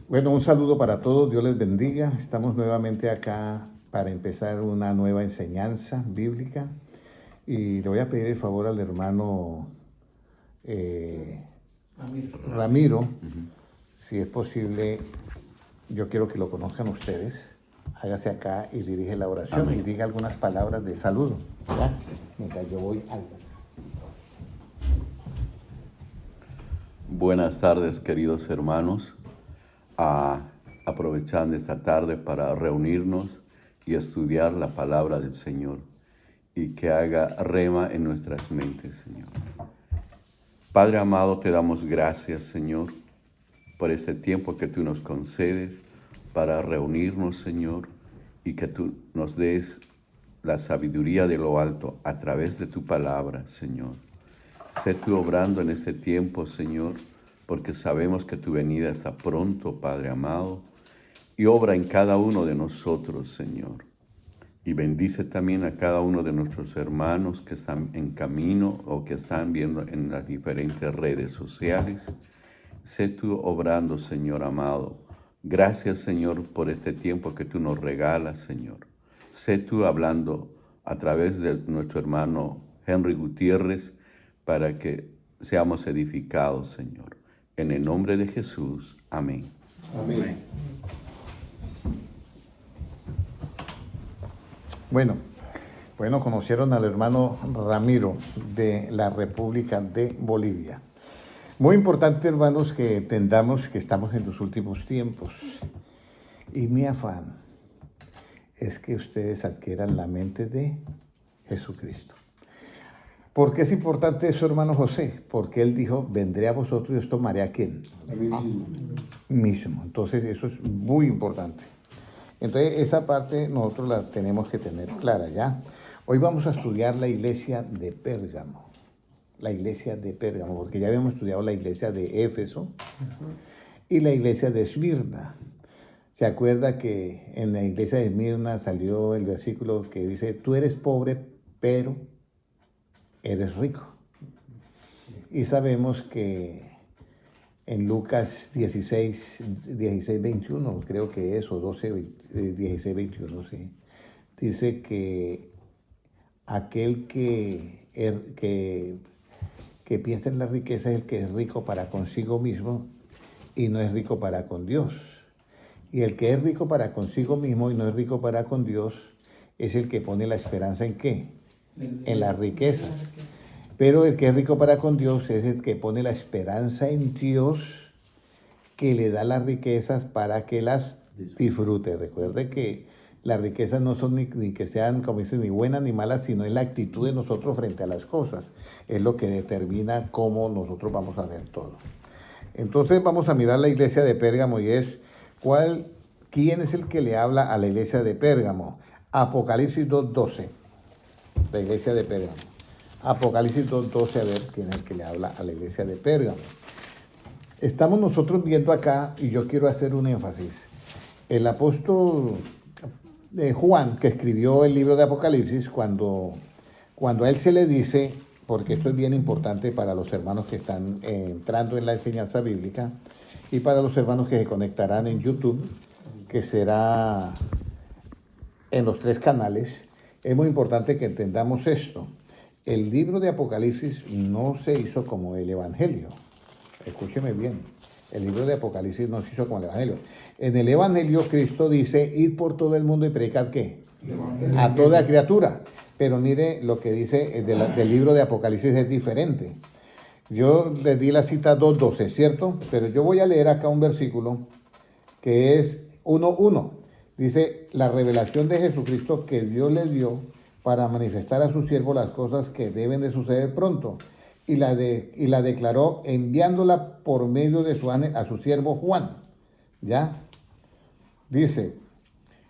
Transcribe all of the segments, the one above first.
Bueno, un saludo para todos, Dios les bendiga. Estamos nuevamente acá para empezar una nueva enseñanza bíblica y le voy a pedir el favor al hermano eh, Ramiro, si es posible, yo quiero que lo conozcan ustedes. Hágase acá y dirige la oración. Amén. Y diga algunas palabras de saludo, ¿ya? Mientras yo voy al... Buenas tardes, queridos hermanos. Aprovechando esta tarde para reunirnos y estudiar la palabra del Señor y que haga rema en nuestras mentes, Señor. Padre amado, te damos gracias, Señor, por este tiempo que tú nos concedes para reunirnos, Señor, y que tú nos des la sabiduría de lo alto a través de tu palabra, Señor. Sé tú obrando en este tiempo, Señor, porque sabemos que tu venida está pronto, Padre amado, y obra en cada uno de nosotros, Señor. Y bendice también a cada uno de nuestros hermanos que están en camino o que están viendo en las diferentes redes sociales. Sé tú obrando, Señor amado. Gracias, Señor, por este tiempo que tú nos regalas, Señor. Sé tú hablando a través de nuestro hermano Henry Gutiérrez para que seamos edificados, Señor. En el nombre de Jesús. Amén. Amén. Bueno, conocieron al hermano Ramiro de la República de Bolivia. Muy importante, hermanos, que entendamos que estamos en los últimos tiempos. Y mi afán es que ustedes adquieran la mente de Jesucristo. ¿Por qué es importante eso, hermano José? Porque él dijo, vendré a vosotros y os tomaré ¿a quién? A mí mismo. Entonces, eso es muy importante. Entonces, esa parte nosotros la tenemos que tener clara, ¿ya? Hoy vamos a estudiar la iglesia de Pérgamo. La iglesia de Pérgamo, porque ya habíamos estudiado la iglesia de Éfeso y la iglesia de Esmirna. ¿Se acuerda que en la iglesia de Esmirna salió el versículo que dice, tú eres pobre, pero eres rico? Y sabemos que en Lucas 16, 21, creo que es, o 12, 16, 21, sí, dice que aquel que piensa en la riqueza es el que es rico para consigo mismo y no es rico para con Dios. Y el que es rico para consigo mismo y no es rico para con Dios es el que pone la esperanza ¿en qué? En las riquezas. Pero el que es rico para con Dios es el que pone la esperanza en Dios, que le da las riquezas para que las disfrute. Recuerde que las riquezas no son ni que sean, como dicen, ni buenas ni malas, sino es la actitud de nosotros frente a las cosas. Es lo que determina cómo nosotros vamos a ver todo. Entonces vamos a mirar la iglesia de Pérgamo y es, ¿quién es el que le habla a la iglesia de Pérgamo? Apocalipsis 2:12, la iglesia de Pérgamo. Apocalipsis 2:12, a ver quién es el que le habla a la iglesia de Pérgamo. Estamos nosotros viendo acá, y yo quiero hacer un énfasis. El apóstol Juan, que escribió el libro de Apocalipsis, cuando a él se le dice, porque esto es bien importante para los hermanos que están entrando en la enseñanza bíblica, y para los hermanos que se conectarán en YouTube, que será en los 3 canales, es muy importante que entendamos esto. El libro de Apocalipsis no se hizo como el Evangelio. Escúcheme bien, el libro de Apocalipsis no se hizo como el Evangelio. En el Evangelio Cristo dice, id por todo el mundo y predicad ¿qué? A toda criatura. Pero mire lo que dice del libro de Apocalipsis es diferente. Yo les di la cita 2:12, ¿cierto? Pero yo voy a leer acá un versículo que es 1:1. Dice, la revelación de Jesucristo que Dios le dio para manifestar a su siervo las cosas que deben de suceder pronto. Y la declaró enviándola por medio de a su siervo Juan. ¿Ya? Dice,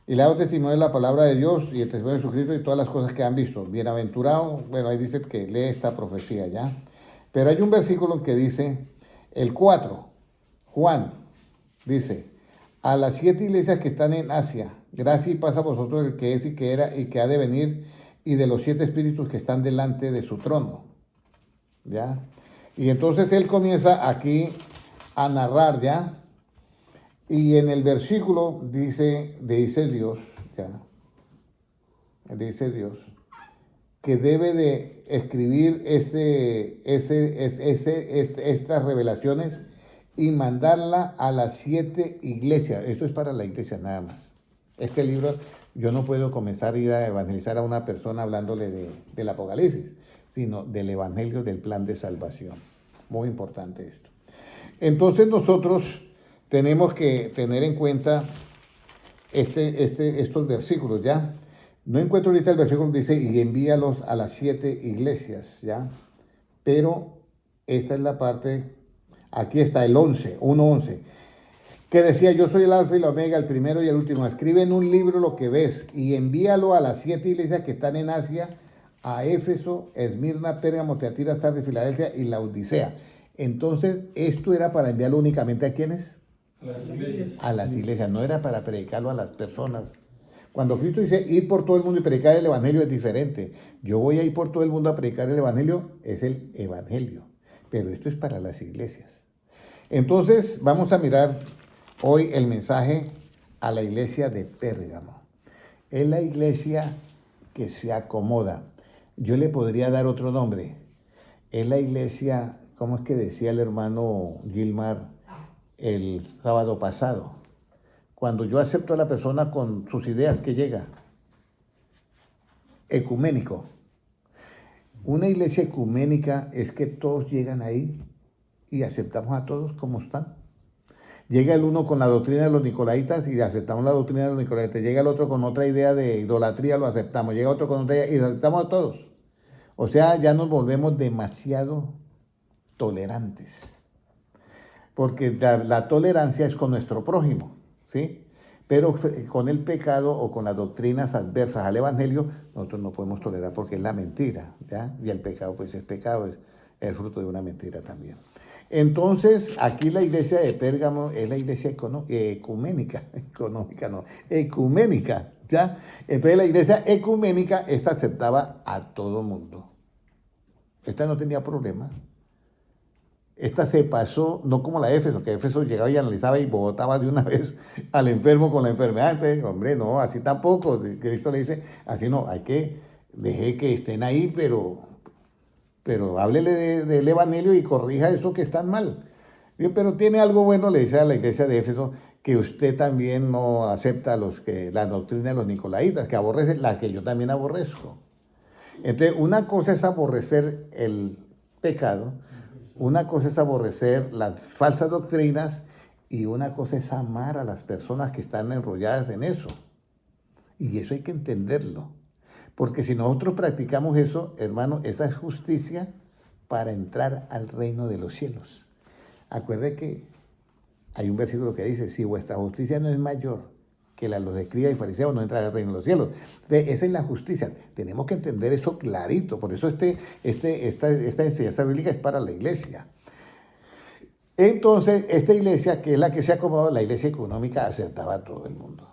y le ha dado testimonio de la palabra de Dios y el testimonio de Jesucristo y todas las cosas que han visto. Bienaventurado, bueno, ahí dice que lee esta profecía, ¿ya? Pero hay un versículo que dice, el 4, Juan, dice, a las 7 iglesias que están en Asia, gracia y paz a vosotros el que es y que era y que ha de venir, y de los 7 espíritus que están delante de su trono. ¿Ya? Y entonces él comienza aquí a narrar, ¿ya? Y en el versículo dice Dios, ya, dice Dios, que debe de escribir estas revelaciones y mandarla a las 7 iglesias. Eso es para la iglesia nada más. Este libro, yo no puedo comenzar a ir a evangelizar a una persona hablándole del Apocalipsis, sino del Evangelio del plan de salvación. Muy importante esto. Entonces nosotros tenemos que tener en cuenta estos versículos, ¿ya? No encuentro ahorita el versículo que dice, y envíalos a las 7 iglesias, ¿ya? Pero esta es la parte, aquí está el 1:11, que decía, yo soy el alfa y la omega, el primero y el último. Escribe en un libro lo que ves y envíalo a las 7 iglesias que están en Asia, a Éfeso, Esmirna, Pérgamo, Tiatira, Sardis, Filadelfia y la Odisea. Entonces, esto era para enviarlo únicamente ¿a quiénes? A las iglesias. A las iglesias, no era para predicarlo a las personas. Cuando Cristo dice ir por todo el mundo y predicar el evangelio es diferente. Yo voy a ir por todo el mundo a predicar el evangelio, es el evangelio. Pero esto es para las iglesias. Entonces, vamos a mirar hoy el mensaje a la iglesia de Pérgamo. Es la iglesia que se acomoda. Yo le podría dar otro nombre. Es la iglesia, ¿cómo es que decía el hermano Gilmar el sábado pasado? Cuando yo acepto a la persona con sus ideas que llega. Ecuménico. Una iglesia ecuménica es que todos llegan ahí y aceptamos a todos como están. Llega el uno con la doctrina de los nicolaitas y aceptamos la doctrina de los nicolaitas. Llega el otro con otra idea de idolatría, lo aceptamos. Llega otro con otra idea y lo aceptamos a todos. O sea, ya nos volvemos demasiado tolerantes. Porque la tolerancia es con nuestro prójimo, ¿sí? Pero con el pecado o con las doctrinas adversas al evangelio, nosotros no podemos tolerar porque es la mentira, ¿ya? Y el pecado, pues es pecado, es el fruto de una mentira también. Entonces, aquí la iglesia de Pérgamo es la iglesia ecuménica, ecuménica, ¿ya? Entonces la iglesia ecuménica, esta aceptaba a todo mundo. Esta no tenía problema. Esta se pasó, no como la Éfeso, que Éfeso llegaba y analizaba y botaba de una vez al enfermo con la enfermedad. Entonces, hombre, no, así tampoco. Cristo le dice, así no, hay que, deje que estén ahí, pero háblele del evangelio y corrija eso que están mal. Pero tiene algo bueno, le dice a la iglesia de Éfeso, que usted también no acepta la doctrina de los nicolaitas, que aborrece las que yo también aborrezco. Entonces, una cosa es aborrecer el pecado, una cosa es aborrecer las falsas doctrinas y una cosa es amar a las personas que están enrolladas en eso. Y eso hay que entenderlo. Porque si nosotros practicamos eso, hermano, esa es justicia para entrar al reino de los cielos. Acuerde que hay un versículo que dice, si vuestra justicia no es mayor que la de los escribas y fariseos, no entrará al reino de los cielos. Entonces, esa es la justicia. Tenemos que entender eso clarito. Por eso esta enseñanza bíblica es para la iglesia. Entonces, esta iglesia, que es la que se acomodó, la iglesia económica, aceptaba a todo el mundo.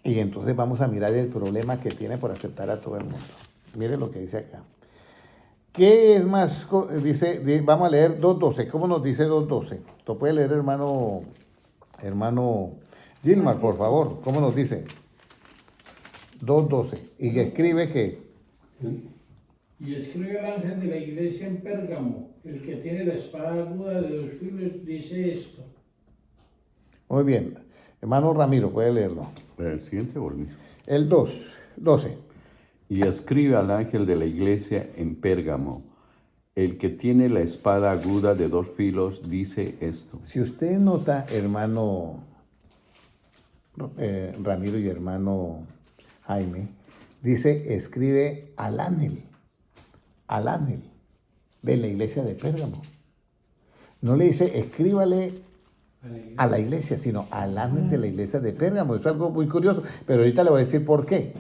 Y entonces vamos a mirar el problema que tiene por aceptar a todo el mundo. Mire lo que dice acá. ¿Qué es más? Dice, vamos a leer 2.12. ¿Cómo nos dice 2.12? ¿Lo puede leer, hermano Gilmar, por favor? ¿Cómo nos dice? 2.12. Y escribe que... Y escribe el ángel de la iglesia en Pérgamo, el que tiene la espada aguda de 2 filos, dice esto. Muy bien. Hermano Ramiro, puede leerlo. ¿El siguiente o el mismo? El 2.12. Y escribe al ángel de la iglesia en Pérgamo, el que tiene la espada aguda de 2 filos, dice esto. Si usted nota, hermano Ramiro y hermano Jaime, dice, escribe al ángel de la iglesia de Pérgamo. No le dice, escríbale a la iglesia, sino al ángel de la iglesia de Pérgamo. Es algo muy curioso, pero ahorita le voy a decir por qué.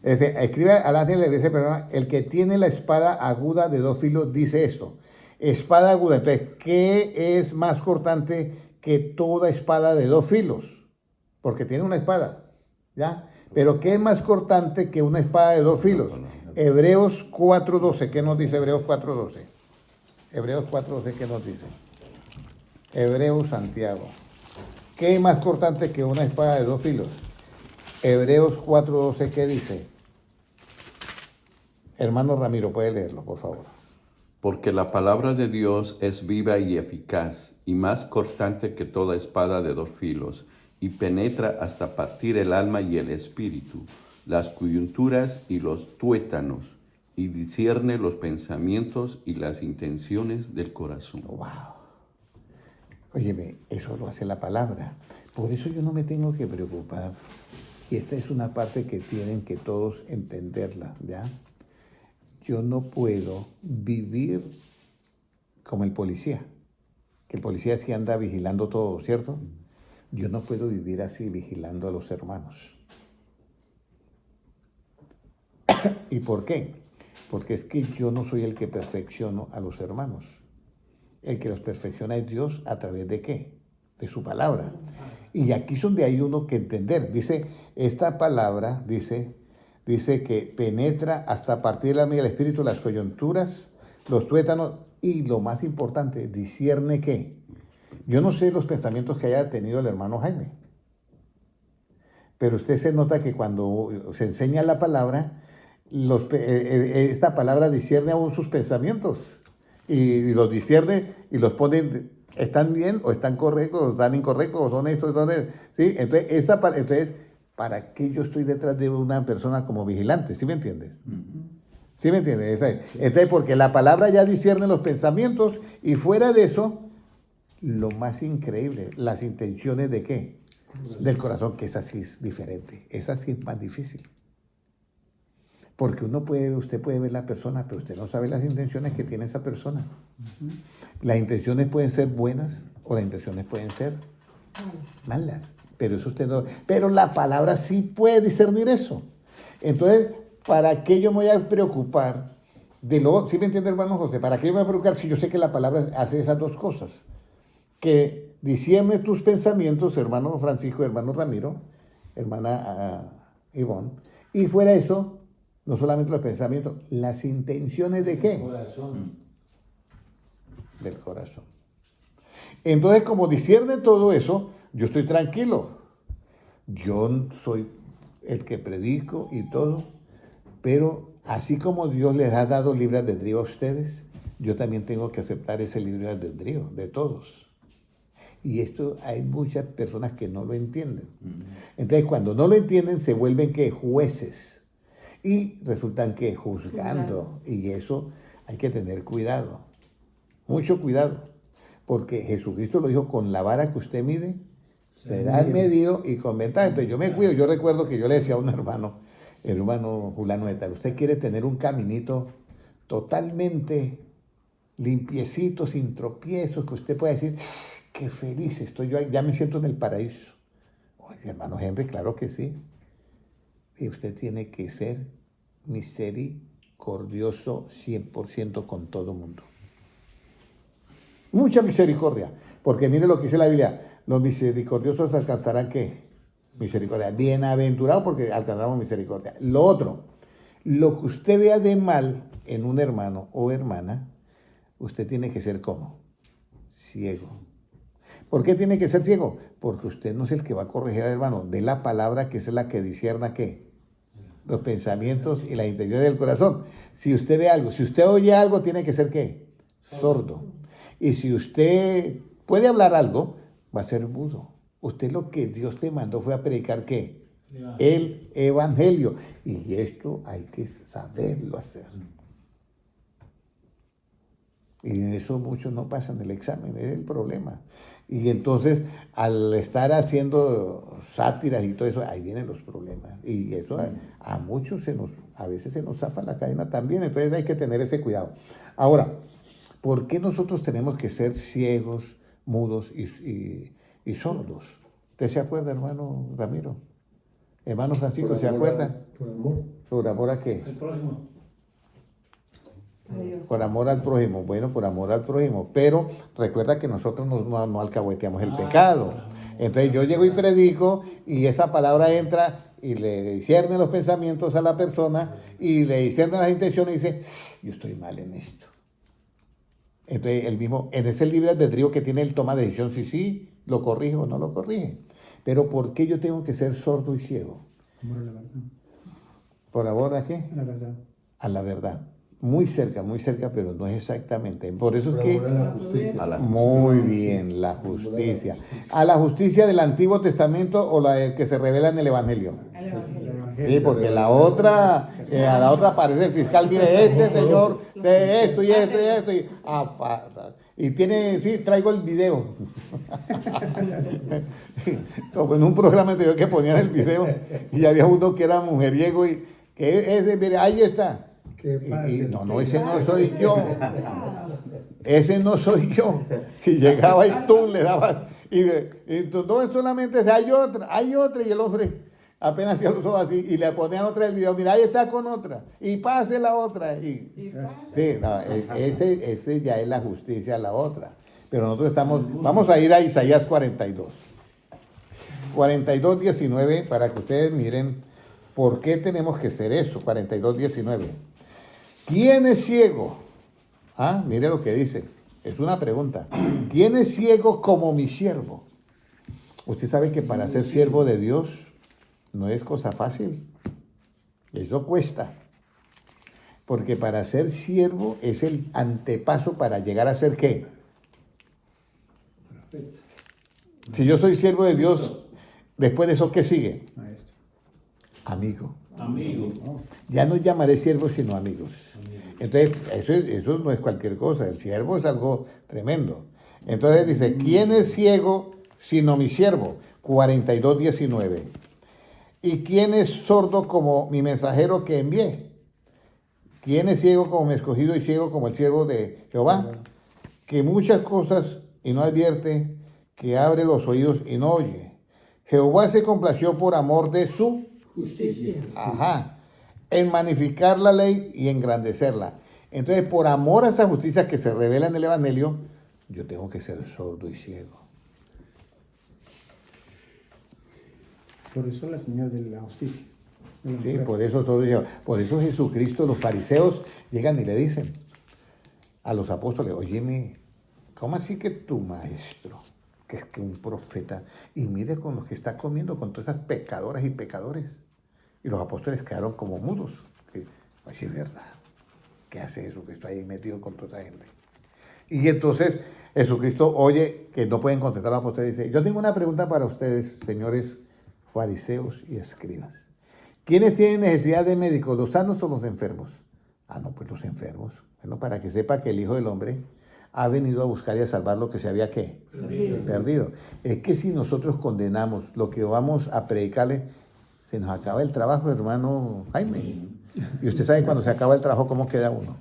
Escribe al ángel de la iglesia de Pérgamo, el que tiene la espada aguda de 2 filos, dice esto. Espada aguda. Entonces, ¿qué es más cortante que toda espada de 2 filos? Porque tiene una espada, ¿ya? Pero ¿qué es más cortante que una espada de 2 filos? Hebreos 4.12. ¿Qué nos dice Hebreos 4.12? Hebreos 4.12, ¿qué nos dice? Hebreos, Santiago. ¿Qué es más cortante que una espada de dos filos? Hebreos 4:12, ¿qué dice? Hermano Ramiro, puede leerlo, por favor. Porque la palabra de Dios es viva y eficaz, y más cortante que toda espada de dos filos, y penetra hasta partir el alma y el espíritu, las coyunturas y los tuétanos, y discierne los pensamientos y las intenciones del corazón. ¡Wow! Óyeme, eso lo hace la palabra. Por eso yo no me tengo que preocupar. Y esta es una parte que tienen que todos entenderla, ¿ya? Yo no puedo vivir como el policía, que el policía sí anda vigilando todo, ¿cierto? Yo no puedo vivir así vigilando a los hermanos. ¿Y por qué? Porque es que yo no soy el que perfecciono a los hermanos. El que los perfecciona es Dios, ¿a través de qué? De su palabra. Y aquí es donde hay uno que entender. Dice, esta palabra, dice que penetra hasta partir del alma y el espíritu, las coyunturas, los tuétanos, y lo más importante, discierne qué. Yo no sé los pensamientos que haya tenido el hermano Jaime, pero usted se nota que cuando se enseña la palabra, esta palabra discierne aún sus pensamientos, y los discierne y los pone, ¿están bien o están correctos o están incorrectos o son estos? ¿Sí? Entonces, ¿para qué yo estoy detrás de una persona como vigilante? ¿Sí me entiendes? ¿Sí me entiendes? Entonces, porque la palabra ya discierne los pensamientos, y fuera de eso, lo más increíble, las intenciones de qué? Del corazón, que esa sí es diferente, esa sí es más difícil. Porque usted puede ver la persona, pero usted no sabe las intenciones que tiene esa persona. Las intenciones pueden ser buenas o las intenciones pueden ser malas. Pero eso usted no. Pero la palabra sí puede discernir eso. Entonces, ¿para qué yo me voy a preocupar de lo? ¿Sí me entiende, hermano José? ¿Para qué yo me voy a preocupar si yo sé que la palabra hace esas dos cosas? Que discierne tus pensamientos, hermano Francisco, hermano Ramiro, hermana Ivonne, y fuera eso, no solamente los pensamientos, las intenciones de qué? Del corazón. Entonces, como discierne todo eso, yo estoy tranquilo. Yo soy el que predico y todo, pero así como Dios les ha dado libre albedrío a ustedes, yo también tengo que aceptar ese libre albedrío de todos. Y esto hay muchas personas que no lo entienden. Entonces, cuando no lo entienden, se vuelven que jueces y resultan que juzgando. Y eso hay que tener cuidado, mucho cuidado, porque Jesucristo lo dijo: con la vara que usted mide, será medido y con ventaja. Entonces yo me cuido. Yo recuerdo que yo le decía a un hermano fulano de tal: usted quiere tener un caminito totalmente limpiecito, sin tropiezos, que usted pueda decir, qué feliz estoy yo, ya me siento en el paraíso. Oye, hermano Henry, claro que sí. Y usted tiene que ser misericordioso 100% con todo el mundo. Mucha misericordia, porque mire lo que dice la Biblia: los misericordiosos alcanzarán ¿qué? Misericordia. Bienaventurados porque alcanzamos misericordia. Lo otro, lo que usted vea de mal en un hermano o hermana, usted tiene que ser ¿cómo? Ciego. ¿Por qué tiene que ser ciego? Porque usted no es el que va a corregir al hermano. De la palabra, que es la que discierna ¿qué? Los pensamientos y las intenciones del corazón. Si usted ve algo, si usted oye algo, tiene que ser ¿qué? Sordo. Y si usted puede hablar algo, va a ser mudo. Usted lo que Dios te mandó fue a predicar ¿qué? El evangelio. Y esto hay que saberlo hacer. Y en eso muchos no pasan el examen, es el problema. Y entonces, al estar haciendo sátiras y todo eso, ahí vienen los problemas. Y eso a muchos a veces se nos zafa la cadena también. Entonces hay que tener ese cuidado. Ahora, ¿por qué nosotros tenemos que ser ciegos, mudos y sordos? ¿Usted se acuerda, hermano Ramiro? Hermano Francisco, ¿se acuerda? Por amor. ¿Por amor a qué? El próximo. Por amor al prójimo. Bueno, por amor al prójimo. Pero recuerda que nosotros no alcahueteamos el pecado. Entonces yo llego y predico, y esa palabra entra y le discierne los pensamientos a la persona y le discierne las intenciones y dice: yo estoy mal en esto. Entonces, el mismo, en ese libre albedrío que tiene, él toma decisión si sí, lo corrige o no lo corrige. Pero ¿por qué yo tengo que ser sordo y ciego? Amor a la verdad. ¿Por amor a qué? A la verdad. A la verdad. Muy cerca, pero no es exactamente. Por eso es Por que... amor a la justicia. A la Muy bien, la justicia. ¿A la justicia del Antiguo Testamento o la que se revela en el Evangelio? Al Evangelio. Sí, porque la otra, a la otra aparece el fiscal, mire, este señor, de esto y esto y esto. Y tiene, sí, traigo el video. Como en un programa anterior que ponían el video y había uno que era mujeriego y que ese, mire, ahí está. No, ese no soy yo. Ese no soy yo. Y llegaba y tú le dabas. Y no es solamente ese, hay otra. Y el hombre apenas se lo así y le ponían otra del video. Mira, ahí está con otra. Y pase la otra. Sí, no, ese ya es la justicia, la otra. Pero nosotros vamos a ir a Isaías 42. 42:19 para que ustedes miren por qué tenemos que hacer eso. 42:19. ¿Quién es ciego? Mire lo que dice. Es una pregunta. ¿Quién es ciego como mi siervo? Usted sabe que para ser siervo de Dios no es cosa fácil. Eso cuesta. Porque para ser siervo es el antepaso para llegar a ser ¿qué? Perfecto. Si yo soy siervo de Dios, después de eso, ¿qué sigue? Maestro. Amigo. Amigo. Ya no llamaré siervos, sino amigos. Entonces, eso no es cualquier cosa. El siervo es algo tremendo. Entonces dice, ¿quién es ciego sino mi siervo? 42:19. ¿Y quién es sordo como mi mensajero que envié? ¿Quién es ciego como mi escogido y ciego como el siervo de Jehová? Que muchas cosas y no advierte, que abre los oídos y no oye. Jehová se complació por amor de su Justicia. en magnificar la ley y engrandecerla. Entonces, por amor a esa justicia que se revela en el Evangelio, yo tengo que ser sordo y ciego. Por eso la señal de la justicia. De la Sí, mujer. por eso sordo y ciego. Por eso Jesucristo, los fariseos llegan y le dicen a los apóstoles, óyeme, ¿cómo así que tu maestro, que es que un profeta, y mire con los que está comiendo, con todas esas pecadoras y pecadores? Y los apóstoles quedaron como mudos. Oye, es verdad. ¿Qué hace Jesucristo ahí metido con toda esa gente? Y entonces Jesucristo oye que no pueden contestar a los apóstoles y dice, yo tengo una pregunta para ustedes, señores fariseos y escribas. ¿Quiénes tienen necesidad de médicos, los sanos o los enfermos? No, pues los enfermos. Bueno, para que sepa que el Hijo del Hombre ha venido a buscar y a salvar lo que se había, ¿qué? Perdido. Es que si nosotros condenamos lo que vamos a predicarle, se nos acaba el trabajo, hermano Jaime. Y usted sabe cuando se acaba el trabajo, ¿cómo queda uno?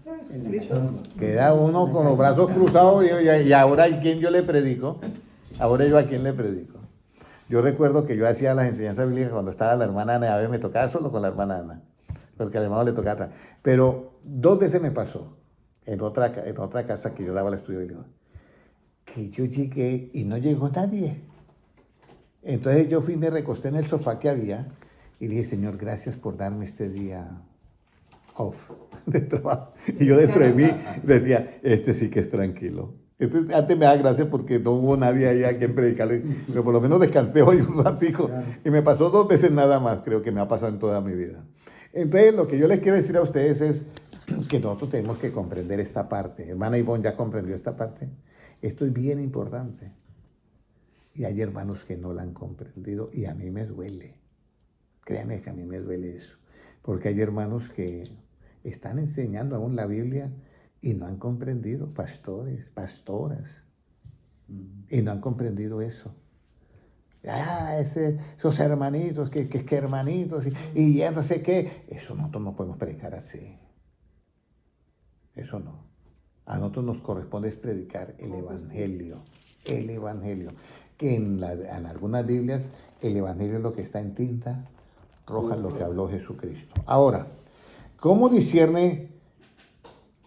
Queda uno con los brazos cruzados y ahora ¿a quién yo le predico? Ahora yo ¿a quién le predico? Yo recuerdo que yo hacía las enseñanzas bíblicas cuando estaba la hermana Ana, a veces me tocaba solo con la hermana Ana, porque al hermano le tocaba atrás. Pero 2 veces me pasó en otra casa que yo daba el estudio bíblico, que yo llegué y no llegó nadie. Entonces yo fui y me recosté en el sofá que había y le dije, Señor, gracias por darme este día off de trabajo. Y yo dentro de mí decía, este sí que es tranquilo. Antes me da gracia porque no hubo nadie ahí a quien predicarle, pero por lo menos descansé hoy un ratico. Y me pasó 2 veces nada más, creo que me ha pasado en toda mi vida. Entonces, lo que yo les quiero decir a ustedes es que nosotros tenemos que comprender esta parte. Hermana Ivonne ya comprendió esta parte. Esto es bien importante. Y hay hermanos que no la han comprendido y a mí me duele. Créanme que a mí me duele eso. Porque hay hermanos que están enseñando aún la Biblia y no han comprendido, pastores, pastoras, y no han comprendido eso. Esos hermanitos, que hermanitos, y ya no sé qué. Eso nosotros no podemos predicar así. Eso no. A nosotros nos corresponde es predicar el Evangelio. El Evangelio. Que en algunas Biblias el Evangelio es lo que está en tinta roja, lo que habló Jesucristo. Ahora, ¿cómo discierne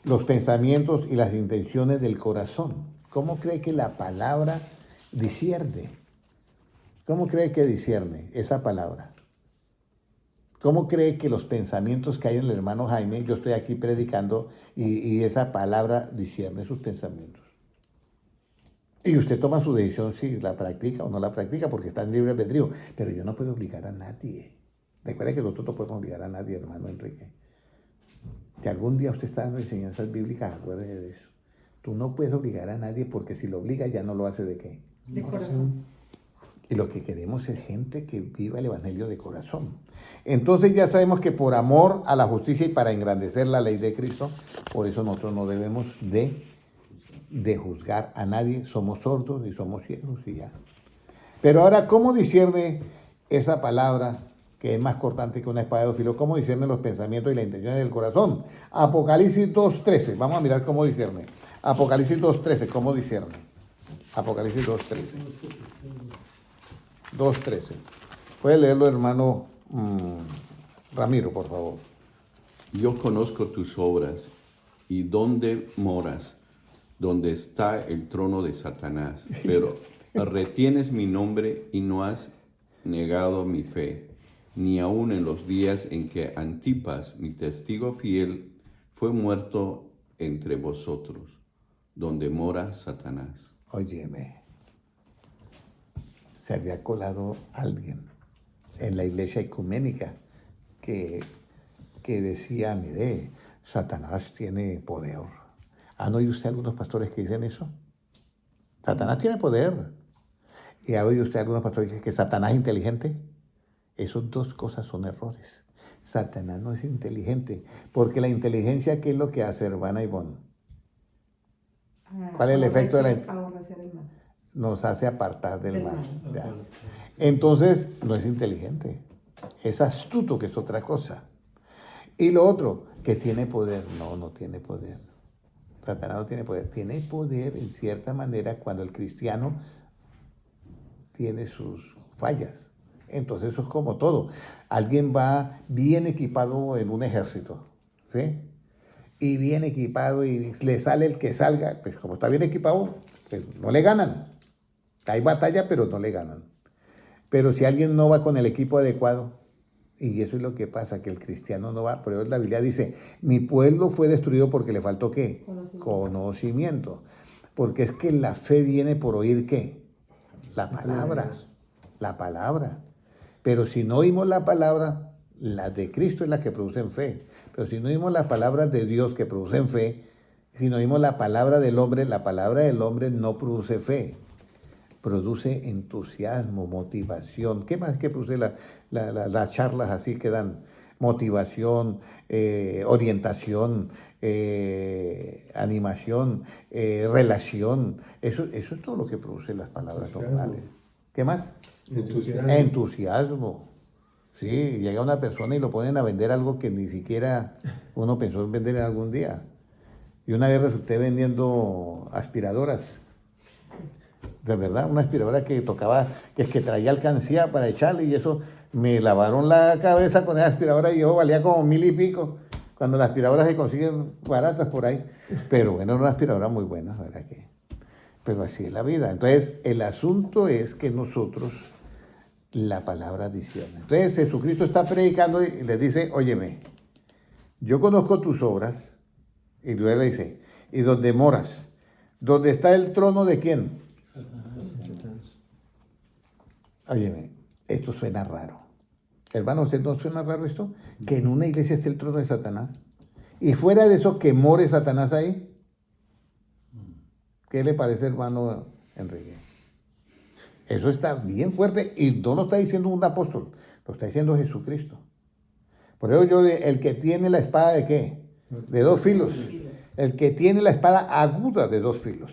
los pensamientos y las intenciones del corazón? ¿Cómo cree que la palabra discierne? ¿Cómo cree que discierne esa palabra? ¿Cómo cree que los pensamientos que hay en el hermano Jaime, yo estoy aquí predicando y esa palabra discierne sus pensamientos? Y usted toma su decisión si la practica o no la practica, porque está en libre albedrío. Pero yo no puedo obligar a nadie. Recuerde que nosotros no podemos obligar a nadie, hermano Enrique. Que algún día usted está dando enseñanzas bíblicas, acuérdese de eso. Tú no puedes obligar a nadie porque si lo obliga ya no lo hace ¿de qué? De corazón. Y lo que queremos es gente que viva el evangelio de corazón. Entonces ya sabemos que por amor a la justicia y para engrandecer la ley de Cristo, por eso nosotros no debemos de juzgar a nadie. Somos sordos y somos ciegos y ya. Pero ahora, ¿cómo discierne esa palabra que es más cortante que una espada de dos filos? ¿Cómo discierne los pensamientos y las intenciones del corazón? Apocalipsis 2.13. Vamos a mirar cómo discierne. Apocalipsis 2.13. ¿Cómo discierne? Apocalipsis 2.13. 2.13. Puede leerlo, hermano Ramiro, por favor. Yo conozco tus obras y dónde moras, donde está el trono de Satanás, pero retienes mi nombre y no has negado mi fe, ni aun en los días en que Antipas, mi testigo fiel, fue muerto entre vosotros, donde mora Satanás. Óyeme, se había colado alguien en la iglesia ecuménica que decía, mire, Satanás tiene poder. ¿Han oído usted algunos pastores que dicen eso? Satanás tiene poder. ¿Y ha oído usted algunos pastores que dicen que Satanás es inteligente? Esas dos cosas son errores. Satanás no es inteligente, porque la inteligencia, ¿qué es lo que hace, hermana Ivonne? ¿Cuál es el efecto de la Aborrecer el mal. Nos hace apartar del mal. mal. Ya. Entonces, no es inteligente. Es astuto, que es otra cosa. Y lo otro, que tiene poder. No, no tiene poder. Satanás no tiene poder. Tiene poder, en cierta manera, cuando el cristiano tiene sus fallas. Entonces, eso es como todo. Alguien va bien equipado en un ejército, ¿sí? Y bien equipado y le sale el que salga, pues como está bien equipado, pues no le ganan. Hay batalla, pero no le ganan. Pero si alguien no va con el equipo adecuado, y eso es lo que pasa, que el cristiano no va, por eso la Biblia dice, mi pueblo fue destruido porque le faltó ¿qué? Conocimiento. Porque es que la fe viene por oír ¿qué? La palabra. La palabra. Pero si no oímos la palabra, la de Cristo es la que producen fe. Pero si no oímos las palabras de Dios que producen fe, si no oímos la palabra del hombre, la palabra del hombre no produce fe. Produce entusiasmo, motivación. ¿Qué más que produce las charlas así que dan? Motivación, orientación, animación, relación. Eso es todo lo que produce las palabras normales. ¿Qué más? Entusiasmo. Sí, llega una persona y lo ponen a vender algo que ni siquiera uno pensó en vender en algún día. Y una vez resulté vendiendo aspiradoras. De verdad, una aspiradora que tocaba, que traía alcancía para echarle, y eso me lavaron la cabeza con esa aspiradora y yo valía como 1,000 y pico, cuando las aspiradoras se consiguen baratas por ahí. Pero bueno, era una aspiradora muy buena, ¿verdad que? Pero así es la vida. Entonces, el asunto es que nosotros, la palabra discierne. Entonces, Jesucristo está predicando y les dice, óyeme, yo conozco tus obras, y luego le dice, ¿y dónde moras? ¿Dónde está el trono de quién? Óyeme, esto suena raro. Hermano, ¿usted no suena raro esto? Que en una iglesia esté el trono de Satanás. Y fuera de eso, que more Satanás ahí. ¿Qué le parece, hermano Enrique? Eso está bien fuerte y no lo está diciendo un apóstol, lo está diciendo Jesucristo. Por eso el que tiene la espada de ¿qué? De 2 filos. El que tiene la espada aguda de 2 filos.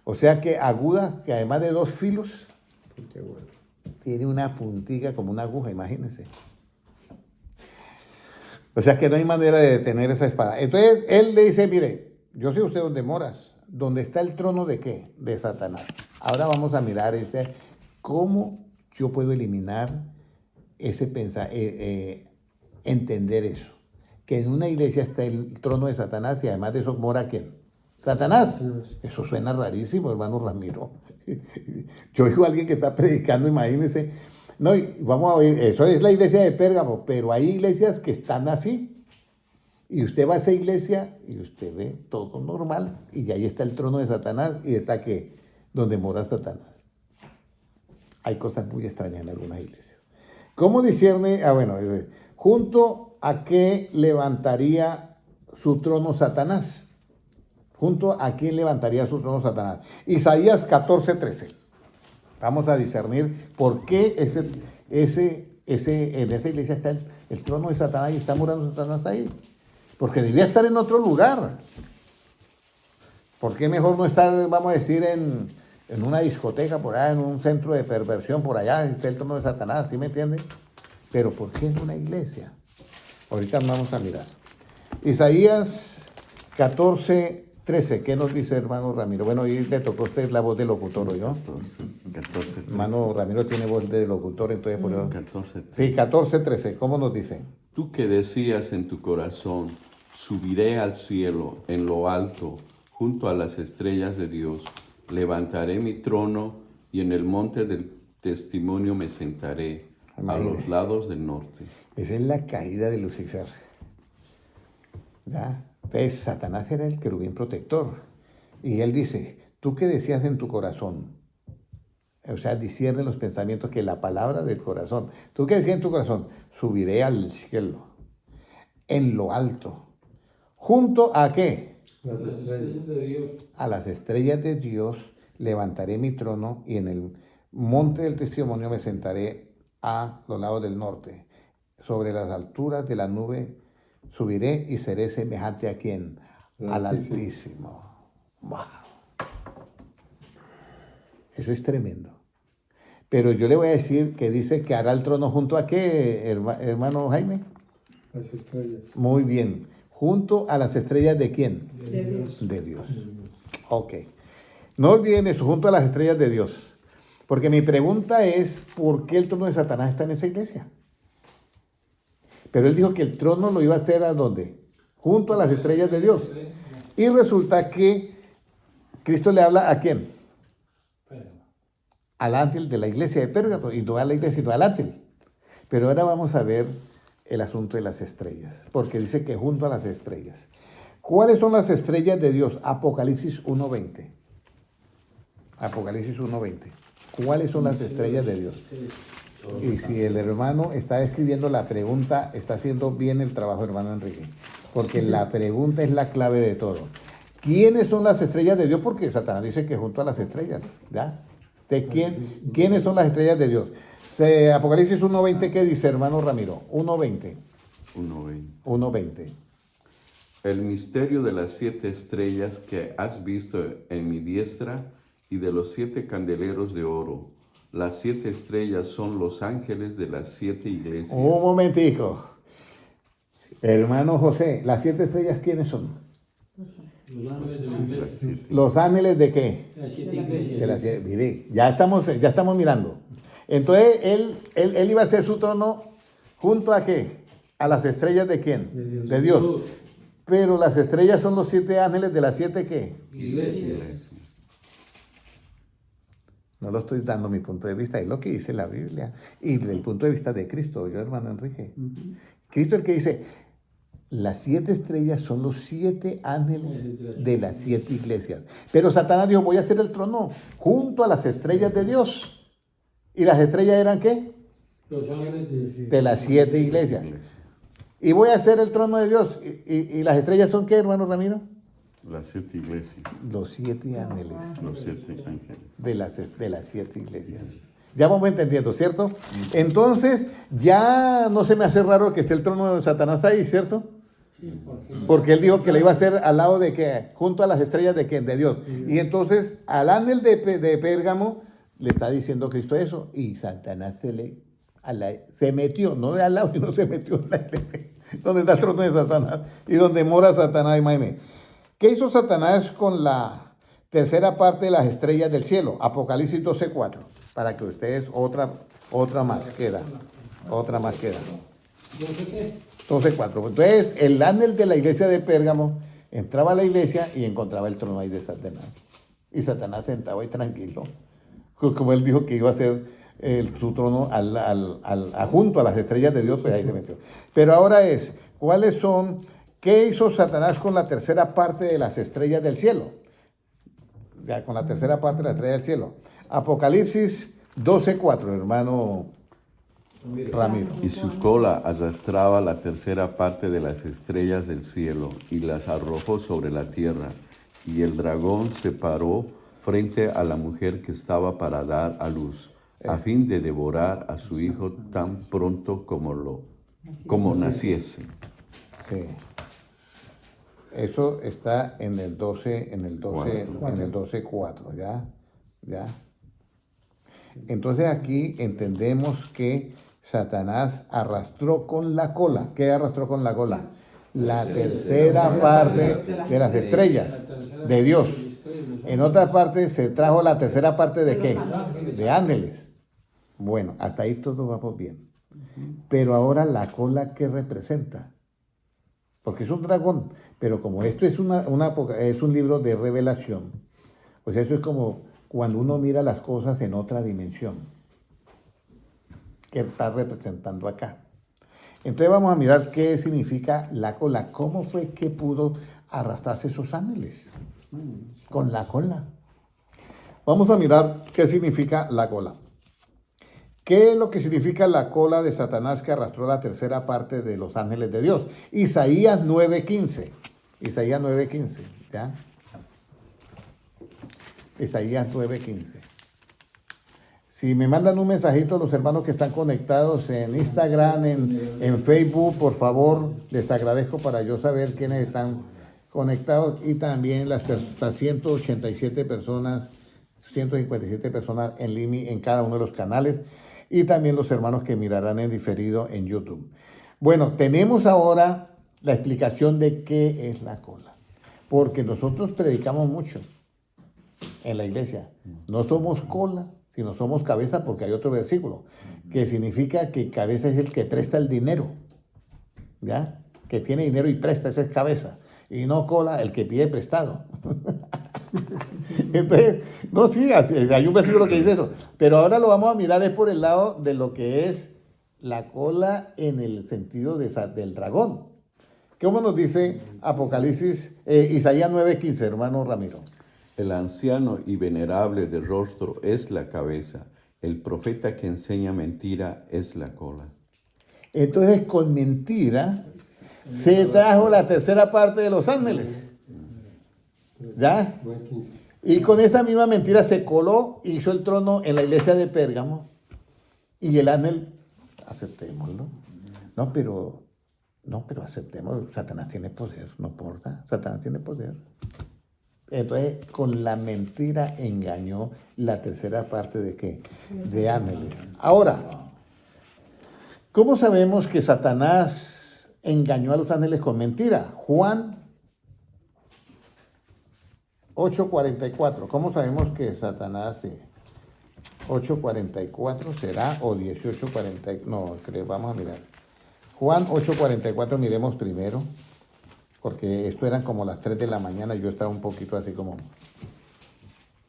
O sea que aguda, que además de 2 filos, tiene una puntica como una aguja, imagínense. O sea que no hay manera de detener esa espada. Entonces él le dice, mire, yo sé usted dónde moras, dónde está el trono de ¿qué? De Satanás. Ahora vamos a mirar cómo yo puedo eliminar ese entender eso. Que en una iglesia está el trono de Satanás y además de eso mora ¿quién? Satanás. Eso suena rarísimo, hermano Ramiro. Yo oigo a alguien que está predicando, imagínense, No, y vamos a ver, eso es la iglesia de Pérgamo, pero hay iglesias que están así. Y usted va a esa iglesia y usted ve todo normal. Y ahí está el trono de Satanás y está que donde mora Satanás. Hay cosas muy extrañas en algunas iglesias. ¿Cómo discierne? ¿Junto a qué levantaría su trono Satanás? ¿Junto a quién levantaría su trono Satanás? Isaías 14:13. Vamos a discernir por qué en esa iglesia está el trono de Satanás y está morando Satanás ahí. Porque debía estar en otro lugar. ¿Por qué mejor no estar, vamos a decir, en una discoteca por allá, en un centro de perversión por allá, está el trono de Satanás, ¿sí me entienden? Pero ¿por qué en una iglesia? Ahorita vamos a mirar. Isaías 14:13, ¿qué nos dice hermano Ramiro? Bueno, hoy le tocó a usted la voz de locutor, ¿o yo? 14. Hermano Ramiro tiene voz de locutor, entonces por eso. 14. Sí, 14:13, ¿cómo nos dice? Tú que decías en tu corazón, subiré al cielo, en lo alto, junto a las estrellas de Dios, levantaré mi trono y en el monte del testimonio me sentaré, a los lados del norte. Esa es la caída de Lucifer. ¿Ya? Entonces, Satanás era el querubín protector. Y él dice, tú que decías en tu corazón, o sea, discierne los pensamientos, que la palabra del corazón, tú que decías en tu corazón, subiré al cielo, en lo alto, junto a ¿qué? Las estrellas de Dios. A las estrellas de Dios levantaré mi trono y en el monte del testimonio me sentaré a los lados del norte. Sobre las alturas de la nube subiré y seré semejante a ¿quién? Al Altísimo. ¡Wow! Eso es tremendo. Pero yo le voy a decir que dice que hará el trono junto a ¿qué, hermano Jaime? Las estrellas. Muy bien. Junto a las estrellas de ¿quién? De Dios. De Dios. Ok. No olviden eso, junto a las estrellas de Dios. Porque mi pregunta es, ¿por qué el trono de Satanás está en esa iglesia? Pero él dijo que el trono lo iba a hacer ¿a dónde? Junto a las estrellas de Dios. Y resulta que Cristo le habla ¿a quién? Al ángel de la iglesia de Pérgamo, y no a la iglesia, sino al ángel. Pero ahora vamos a ver el asunto de las estrellas, porque dice que junto a las estrellas. ¿Cuáles son las estrellas de Dios? Apocalipsis 1:20. Apocalipsis 1:20. ¿Cuáles son las estrellas de Dios? Y si el hermano está escribiendo la pregunta, está haciendo bien el trabajo, hermano Enrique, porque la pregunta es la clave de todo. ¿Quiénes son las estrellas de Dios? Porque Satanás dice que junto a las estrellas, ¿ya? ¿De quiénes son las estrellas de Dios? Apocalipsis 1:20, ¿qué dice, hermano Ramiro? 1:20. 1:20. El misterio de las 7 estrellas que has visto en mi diestra y de los 7 candeleros de oro. Las 7 estrellas son los ángeles de las 7 iglesias. Un momentico. Hermano José, ¿las 7 estrellas quiénes son? Los ángeles de la iglesia. ¿Los ángeles de qué? Las 7 iglesias. De las 7. Mire, ya estamos mirando. Entonces, él iba a hacer su trono junto a qué? ¿A las estrellas de quién? De Dios. Pero las estrellas son los 7 ángeles de las 7 ¿qué? Iglesias. No lo estoy dando mi punto de vista, es lo que dice la Biblia. Y del punto de vista de Cristo, yo, hermano Enrique. Cristo es el que dice, las 7 estrellas son los 7 ángeles de las 7 iglesias. Pero Satanás dijo, voy a hacer el trono junto a las estrellas de Dios. ¿Y las estrellas eran qué? Los ángeles De las 7 iglesias. Y voy a hacer el trono de Dios. ¿Y las estrellas son qué, hermano Ramiro? Las 7 iglesias. Los 7 ángeles Los 7 ángeles. de las 7 iglesias. Ya vamos entendiendo, ¿cierto? Entonces, ya no se me hace raro que esté el trono de Satanás ahí, ¿cierto? Sí, Porque él dijo que le iba a hacer al lado de que, junto a las estrellas de quién, de Dios. Y entonces, al ángel de Pérgamo le está diciendo Cristo eso. Y Satanás se metió, no de al lado, sino se metió en la iglesia, donde está el trono de Satanás y donde mora Satanás, imagínate. ¿Qué hizo Satanás con la tercera parte de las estrellas del cielo? Apocalipsis 12:4. Para que ustedes, otra más queda. Otra más queda. ¿Yo sé qué? 12:4. Entonces, el ángel de la iglesia de Pérgamo entraba a la iglesia y encontraba el trono ahí de Satanás. Y Satanás sentado ahí tranquilo. Como él dijo que iba a hacer su trono junto a las estrellas de Dios, pues ahí se metió. Pero ahora ¿qué hizo Satanás con la tercera parte de las estrellas del cielo? Ya, con la tercera parte de las estrellas del cielo. Apocalipsis 12:4, hermano Ramiro. Y su cola arrastraba la tercera parte de las estrellas del cielo y las arrojó sobre la tierra. Y el dragón se paró frente a la mujer que estaba para dar a luz, a fin de devorar a su hijo tan pronto como naciese. Sí. Eso está en el 12:4, ¿ya? Entonces aquí entendemos que Satanás arrastró con la cola. ¿Qué arrastró con la cola? La tercera parte de las estrellas de Dios. En otra parte se trajo la tercera parte ¿de qué? De ángeles. Bueno, hasta ahí todo vamos bien. Pero ahora la cola, ¿qué representa? Porque es un dragón, pero como esto es es un libro de revelación, o sea, eso es como cuando uno mira las cosas en otra dimensión, que está representando acá. Entonces vamos a mirar qué significa la cola, cómo fue que pudo arrastrarse esos ángeles con la cola. Vamos a mirar qué significa la cola. ¿Qué es lo que significa la cola de Satanás que arrastró la tercera parte de los ángeles de Dios? Isaías 9:15. Isaías 9:15, ¿ya? Isaías 9:15. Si me mandan un mensajito a los hermanos que están conectados en Instagram, en Facebook, por favor, les agradezco para yo saber quiénes están conectados y también las 187 personas, 157 personas en línea en cada uno de los canales. Y también los hermanos que mirarán en diferido en YouTube. Bueno, tenemos ahora la explicación de qué es la cola. Porque nosotros predicamos mucho en la iglesia. No somos cola, sino somos cabeza, porque hay otro versículo que significa que cabeza es el que presta el dinero. ¿Ya? Que tiene dinero y presta, esa es cabeza. Y no cola, el que pide prestado. Entonces, no, sí, hay un versículo que dice eso, pero ahora lo vamos a mirar es por el lado de lo que es la cola en el sentido del dragón. ¿Cómo nos dice Apocalipsis, Isaías 9:15, hermano Ramiro? El anciano y venerable de rostro es la cabeza, el profeta que enseña mentira es la cola. Entonces, con mentira se trajo la tercera parte de los ángeles. ¿Ya? Y con esa misma mentira se coló y hizo el trono en la iglesia de Pérgamo. Y el ángel, aceptémoslo. No, pero aceptemos, Satanás tiene poder, no importa, Satanás tiene poder. Entonces, con la mentira engañó la tercera parte de ¿qué? De ángeles. Ahora, ¿cómo sabemos que Satanás engañó a los ángeles con mentira? Juan 8:44. ¿Cómo sabemos que Satanás 8:44 será o 18:40? No, creo, vamos a mirar. Juan 8:44, miremos primero, porque esto eran como las 3 de la mañana y yo estaba un poquito así como...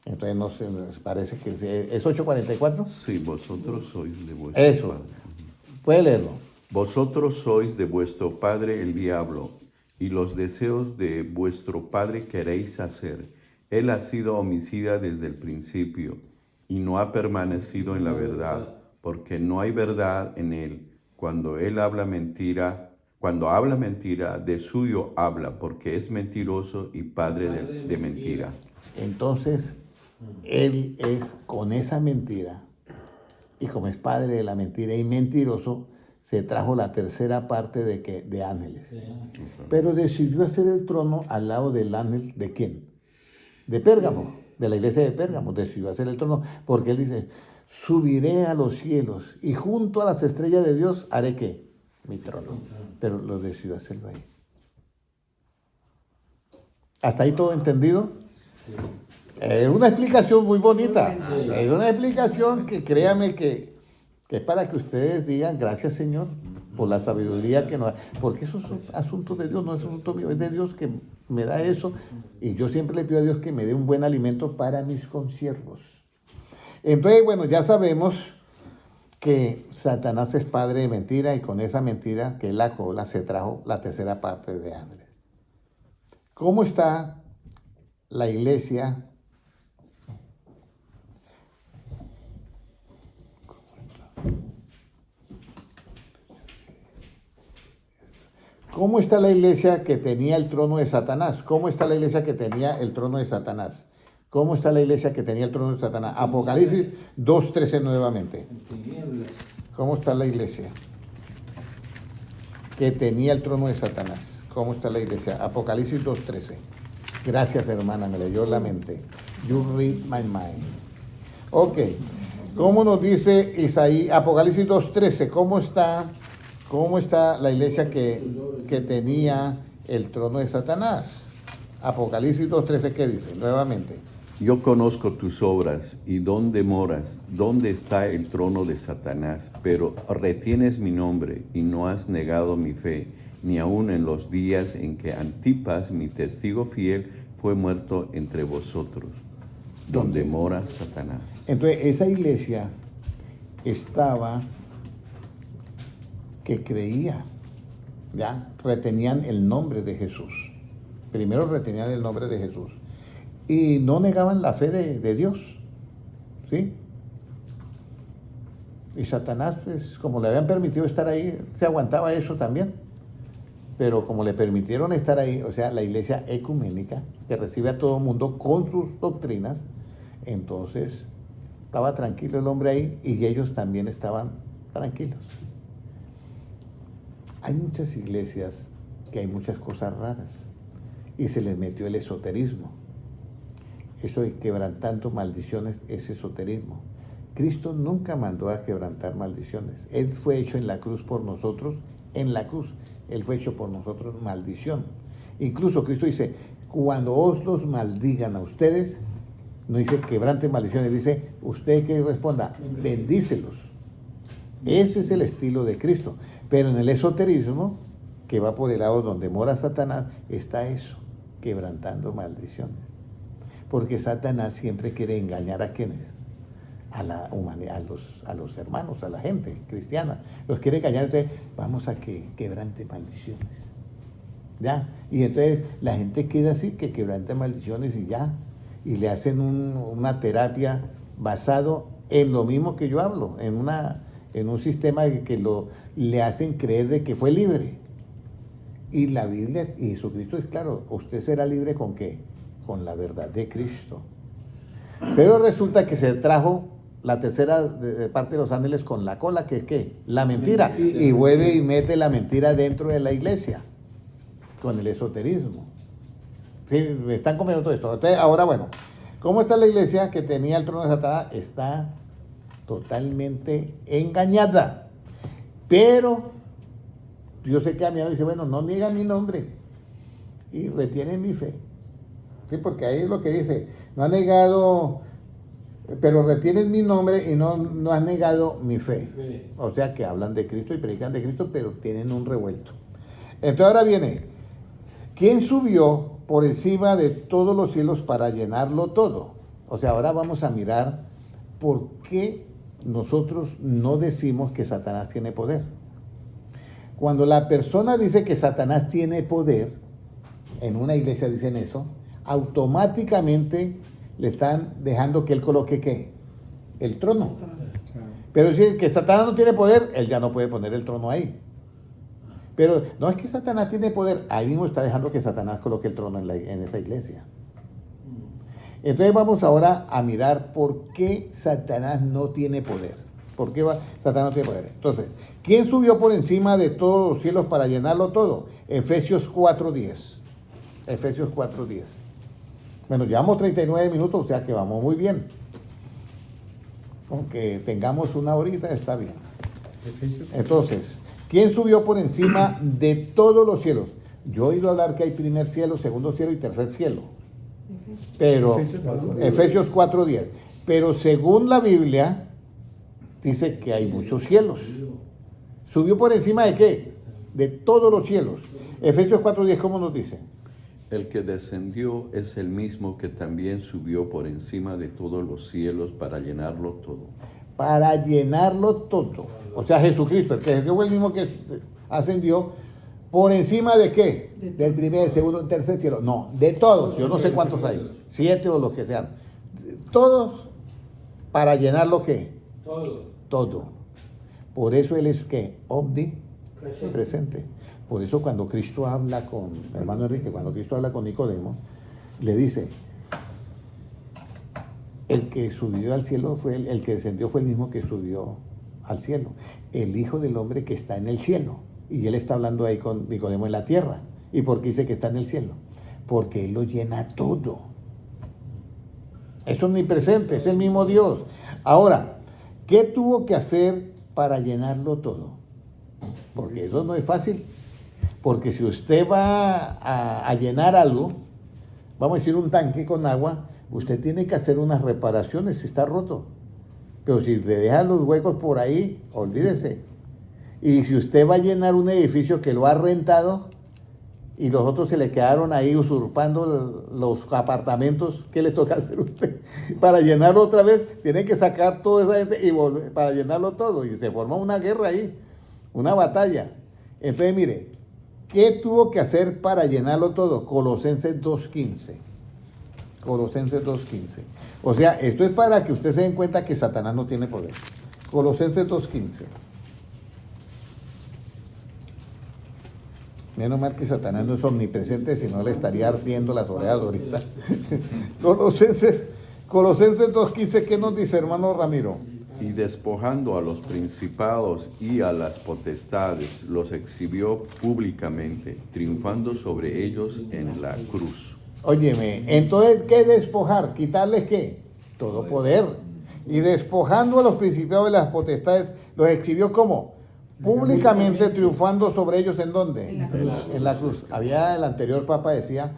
Entonces no sé, me parece que es 8:44. Sí, vosotros sois de vuestro Eso. padre. Puede leerlo. Vosotros sois de vuestro padre el diablo, y los deseos de vuestro padre queréis hacer. Él ha sido homicida desde el principio, y no ha permanecido en la verdad, porque no hay verdad en él. Cuando habla mentira, de suyo habla, porque es mentiroso y padre de mentira. Entonces, él es con esa mentira, y como es padre de la mentira y mentiroso, se trajo la tercera parte de ángeles. Pero decidió hacer el trono al lado del ángel, ¿de quién? De Pérgamo, de la iglesia de Pérgamo. Decidió hacer el trono, porque él dice, subiré a los cielos, y junto a las estrellas de Dios haré ¿qué? Mi trono. Pero lo decidió hacerlo ahí. ¿Hasta ahí todo entendido? Es una explicación muy bonita. Es una explicación que créame que es para que ustedes digan gracias, Señor, por la sabiduría que nos da. Porque eso es un asunto de Dios, no es asunto mío, es de Dios que me da eso. Y yo siempre le pido a Dios que me dé un buen alimento para mis consiervos. Entonces, bueno, ya sabemos que Satanás es padre de mentira y con esa mentira, que es la cola, se trajo la tercera parte de hambre. ¿Cómo está la iglesia? ¿Cómo está la iglesia que tenía el trono de Satanás? ¿Cómo está la iglesia que tenía el trono de Satanás? ¿Cómo está la iglesia que tenía el trono de Satanás? Apocalipsis 2:13 nuevamente. ¿Cómo está la iglesia que tenía el trono de Satanás? ¿Cómo está la iglesia? Apocalipsis 2:13. Gracias, hermana, me leyó la mente. You read my mind. Ok. ¿Cómo nos dice Isaías? Apocalipsis 2:13. ¿Cómo está la iglesia que tenía el trono de Satanás? Apocalipsis 2:13, ¿qué dice? Nuevamente. Yo conozco tus obras y dónde moras, dónde está el trono de Satanás, pero retienes mi nombre y no has negado mi fe, ni aun en los días en que Antipas, mi testigo fiel, fue muerto entre vosotros, donde mora Satanás. Entonces, esa iglesia estaba que creía, ¿ya? Retenían el nombre de Jesús. Primero retenían el nombre de Jesús. Y no negaban la fe de Dios, ¿sí? Y Satanás, pues, como le habían permitido estar ahí, se aguantaba eso también. Pero como le permitieron estar ahí, o sea, la iglesia ecuménica, que recibe a todo el mundo con sus doctrinas, entonces estaba tranquilo el hombre ahí y ellos también estaban tranquilos. Hay muchas iglesias que hay muchas cosas raras y se les metió el esoterismo. Eso de quebrantando maldiciones es esoterismo. Cristo nunca mandó a quebrantar maldiciones. Él fue hecho en la cruz por nosotros, en la cruz. Él fue hecho por nosotros maldición. Incluso Cristo dice, cuando os los maldigan a ustedes, no dice quebranten maldiciones, dice, usted que responda, bendícelos. Ese es el estilo de Cristo. Pero en el esoterismo, que va por el lado donde mora Satanás, está eso, quebrantando maldiciones. Porque Satanás siempre quiere engañar a quienes, a la humanidad, a los hermanos, a la gente cristiana. Los quiere engañar, entonces vamos a que quebrante maldiciones. ¿Ya? Y entonces la gente queda así, que quebrante maldiciones y ya. Y le hacen una terapia basado en lo mismo que yo hablo, en un sistema que le hacen creer de que fue libre. Y la Biblia y Jesucristo es claro, usted será libre ¿con qué? Con la verdad de Cristo. Pero resulta que se trajo la tercera de parte de los ángeles con la cola, que es ¿qué? La mentira. Y vuelve y mete la mentira dentro de la iglesia, con el esoterismo. ¿Sí? Me están comiendo todo esto. Entonces, ahora, bueno, ¿cómo está la iglesia que tenía el trono de Satanás? Está totalmente engañada. Pero yo sé que a mí me dice, bueno, no niega mi nombre y retiene mi fe. Sí, porque ahí es lo que dice, no ha negado, pero retienes mi nombre y no has negado mi fe. O sea que hablan de Cristo y predican de Cristo, pero tienen un revuelto. Entonces ahora viene, ¿quién subió por encima de todos los cielos para llenarlo todo? O sea, ahora vamos a mirar por qué nosotros no decimos que Satanás tiene poder. Cuando la persona dice que Satanás tiene poder, en una iglesia dicen eso, automáticamente le están dejando que él coloque ¿qué? El trono. Pero si que Satanás no tiene poder, él ya no puede poner el trono ahí. Pero no es que Satanás tiene poder, ahí mismo está dejando que Satanás coloque el trono en esa iglesia. Entonces vamos ahora a mirar por qué Satanás no tiene poder. ¿Por qué Satanás no tiene poder? Entonces, ¿quién subió por encima de todos los cielos para llenarlo todo? Efesios 4:10. Efesios 4:10. Bueno, llevamos 39 minutos, o sea que vamos muy bien. Aunque tengamos una horita, está bien. Entonces, ¿quién subió por encima de todos los cielos? Yo he oído hablar que hay primer cielo, segundo cielo y tercer cielo. Pero, Efesios 4:10. Pero según la Biblia, dice que hay muchos cielos. ¿Subió por encima de qué? De todos los cielos. Efesios 4:10, ¿cómo nos dice? El que descendió es el mismo que también subió por encima de todos los cielos para llenarlo todo. para llenarlo todo. O sea, Jesucristo, el que fue el mismo que ascendió, ¿por encima de qué? Del primer, segundo, tercer cielo. No, de todos. Yo no sé cuántos hay. 7 o los que sean. Todos para llenar lo que. Todo. Todo. Por eso Él es que omnipresente. Por eso cuando Cristo habla con, hermano Enrique, cuando Cristo habla con Nicodemo, le dice, el que subió al cielo fue el que descendió fue el mismo que subió al cielo. El Hijo del Hombre que está en el cielo. Y Él está hablando ahí con Nicodemo en la tierra. ¿Y por qué dice que está en el cielo? Porque Él lo llena todo. Es omnipresente, es el mismo Dios. Ahora, ¿qué tuvo que hacer para llenarlo todo? Porque eso no es fácil. Porque si usted va a llenar algo, vamos a decir un tanque con agua, usted tiene que hacer unas reparaciones si está roto. Pero si le deja los huecos por ahí, olvídese. Y si usted va a llenar un edificio que lo ha rentado y los otros se le quedaron ahí usurpando los apartamentos, ¿qué le toca hacer a usted? Para llenarlo otra vez, tiene que sacar toda esa gente y volver para llenarlo todo. Y se formó una guerra ahí, una batalla. Entonces, mire, ¿qué tuvo que hacer para llenarlo todo? Colosenses 2.15. Colosenses 2.15. O sea, esto es para que usted se den cuenta que Satanás no tiene poder. Colosenses 2.15. Menos mal que Satanás no es omnipresente, si no le estaría ardiendo las orejas ahorita. Colosenses 2.15, ¿qué nos dice, hermano Ramiro? Y despojando a los principados y a las potestades, los exhibió públicamente, triunfando sobre ellos en la cruz. Óyeme, entonces, ¿qué despojar? ¿Quitarles qué? Todo poder. Y despojando a los principados y las potestades, los exhibió ¿cómo? Públicamente, triunfando sobre ellos, ¿en dónde? En la cruz. Había, el anterior papa decía,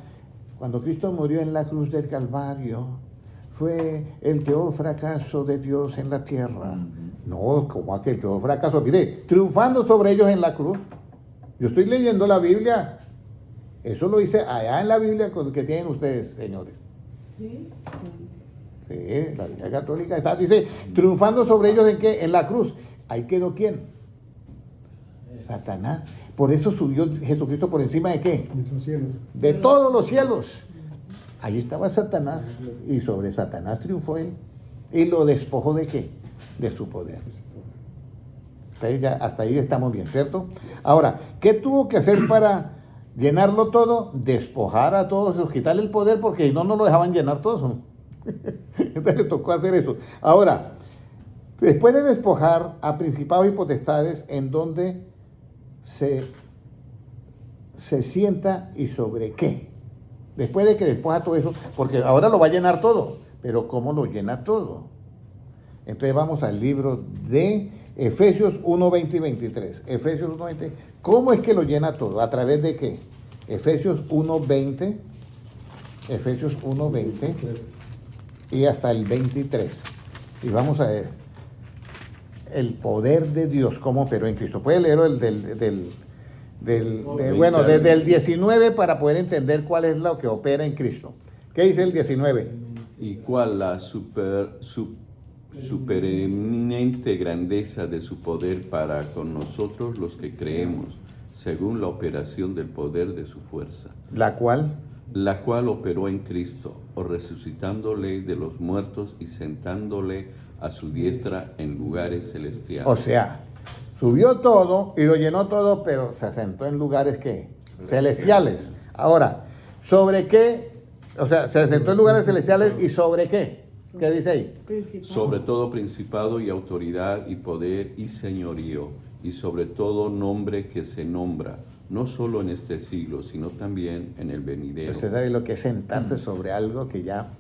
cuando Cristo murió en la cruz del Calvario, fue el peor fracaso de Dios en la tierra. No, como aquel peor fracaso. Mire, triunfando sobre ellos en la cruz. Yo estoy leyendo la Biblia. Eso lo dice allá en la Biblia que tienen ustedes, señores. Sí, la Biblia católica está, dice, triunfando sobre ellos ¿en qué? En la cruz. Ahí quedó ¿quién? Satanás. Por eso subió Jesucristo por encima de ¿qué? De los cielos. De todos los cielos. Ahí estaba Satanás y sobre Satanás triunfó él y lo despojó ¿de qué? De su poder. Hasta ahí estamos bien, ¿cierto? Ahora, ¿qué tuvo que hacer para llenarlo todo? Despojar a todos, quitarle el poder porque no lo dejaban llenar todos. Entonces le tocó hacer eso. Ahora, después de despojar a principados y potestades, en donde se sienta y sobre qué. Después de que despoja todo eso, porque ahora lo va a llenar todo, pero ¿cómo lo llena todo? Entonces vamos al libro de Efesios 1:20 y 23. Efesios 1:20. ¿Cómo es que lo llena todo? ¿A través de qué? Efesios 1:20. Efesios 1:20 y hasta el 23. Y vamos a ver el poder de Dios, cómo operó en Cristo. Puede leerlo desde el 19 para poder entender cuál es lo que opera en Cristo. ¿Qué dice el 19? Y cuál la supereminente grandeza de su poder para con nosotros los que creemos, según la operación del poder de su fuerza. La cual operó en Cristo, o resucitándole de los muertos y sentándole a su diestra en lugares celestiales. O sea, subió todo y lo llenó todo, pero se sentó en lugares ¿qué? Celestiales. Ahora, ¿sobre qué? O sea, se sentó en lugares celestiales y ¿sobre qué? ¿Qué dice ahí? Sobre todo principado y autoridad y poder y señorío, y sobre todo nombre que se nombra, no solo en este siglo, sino también en el venidero. Usted sabe lo que es sentarse sobre algo que ya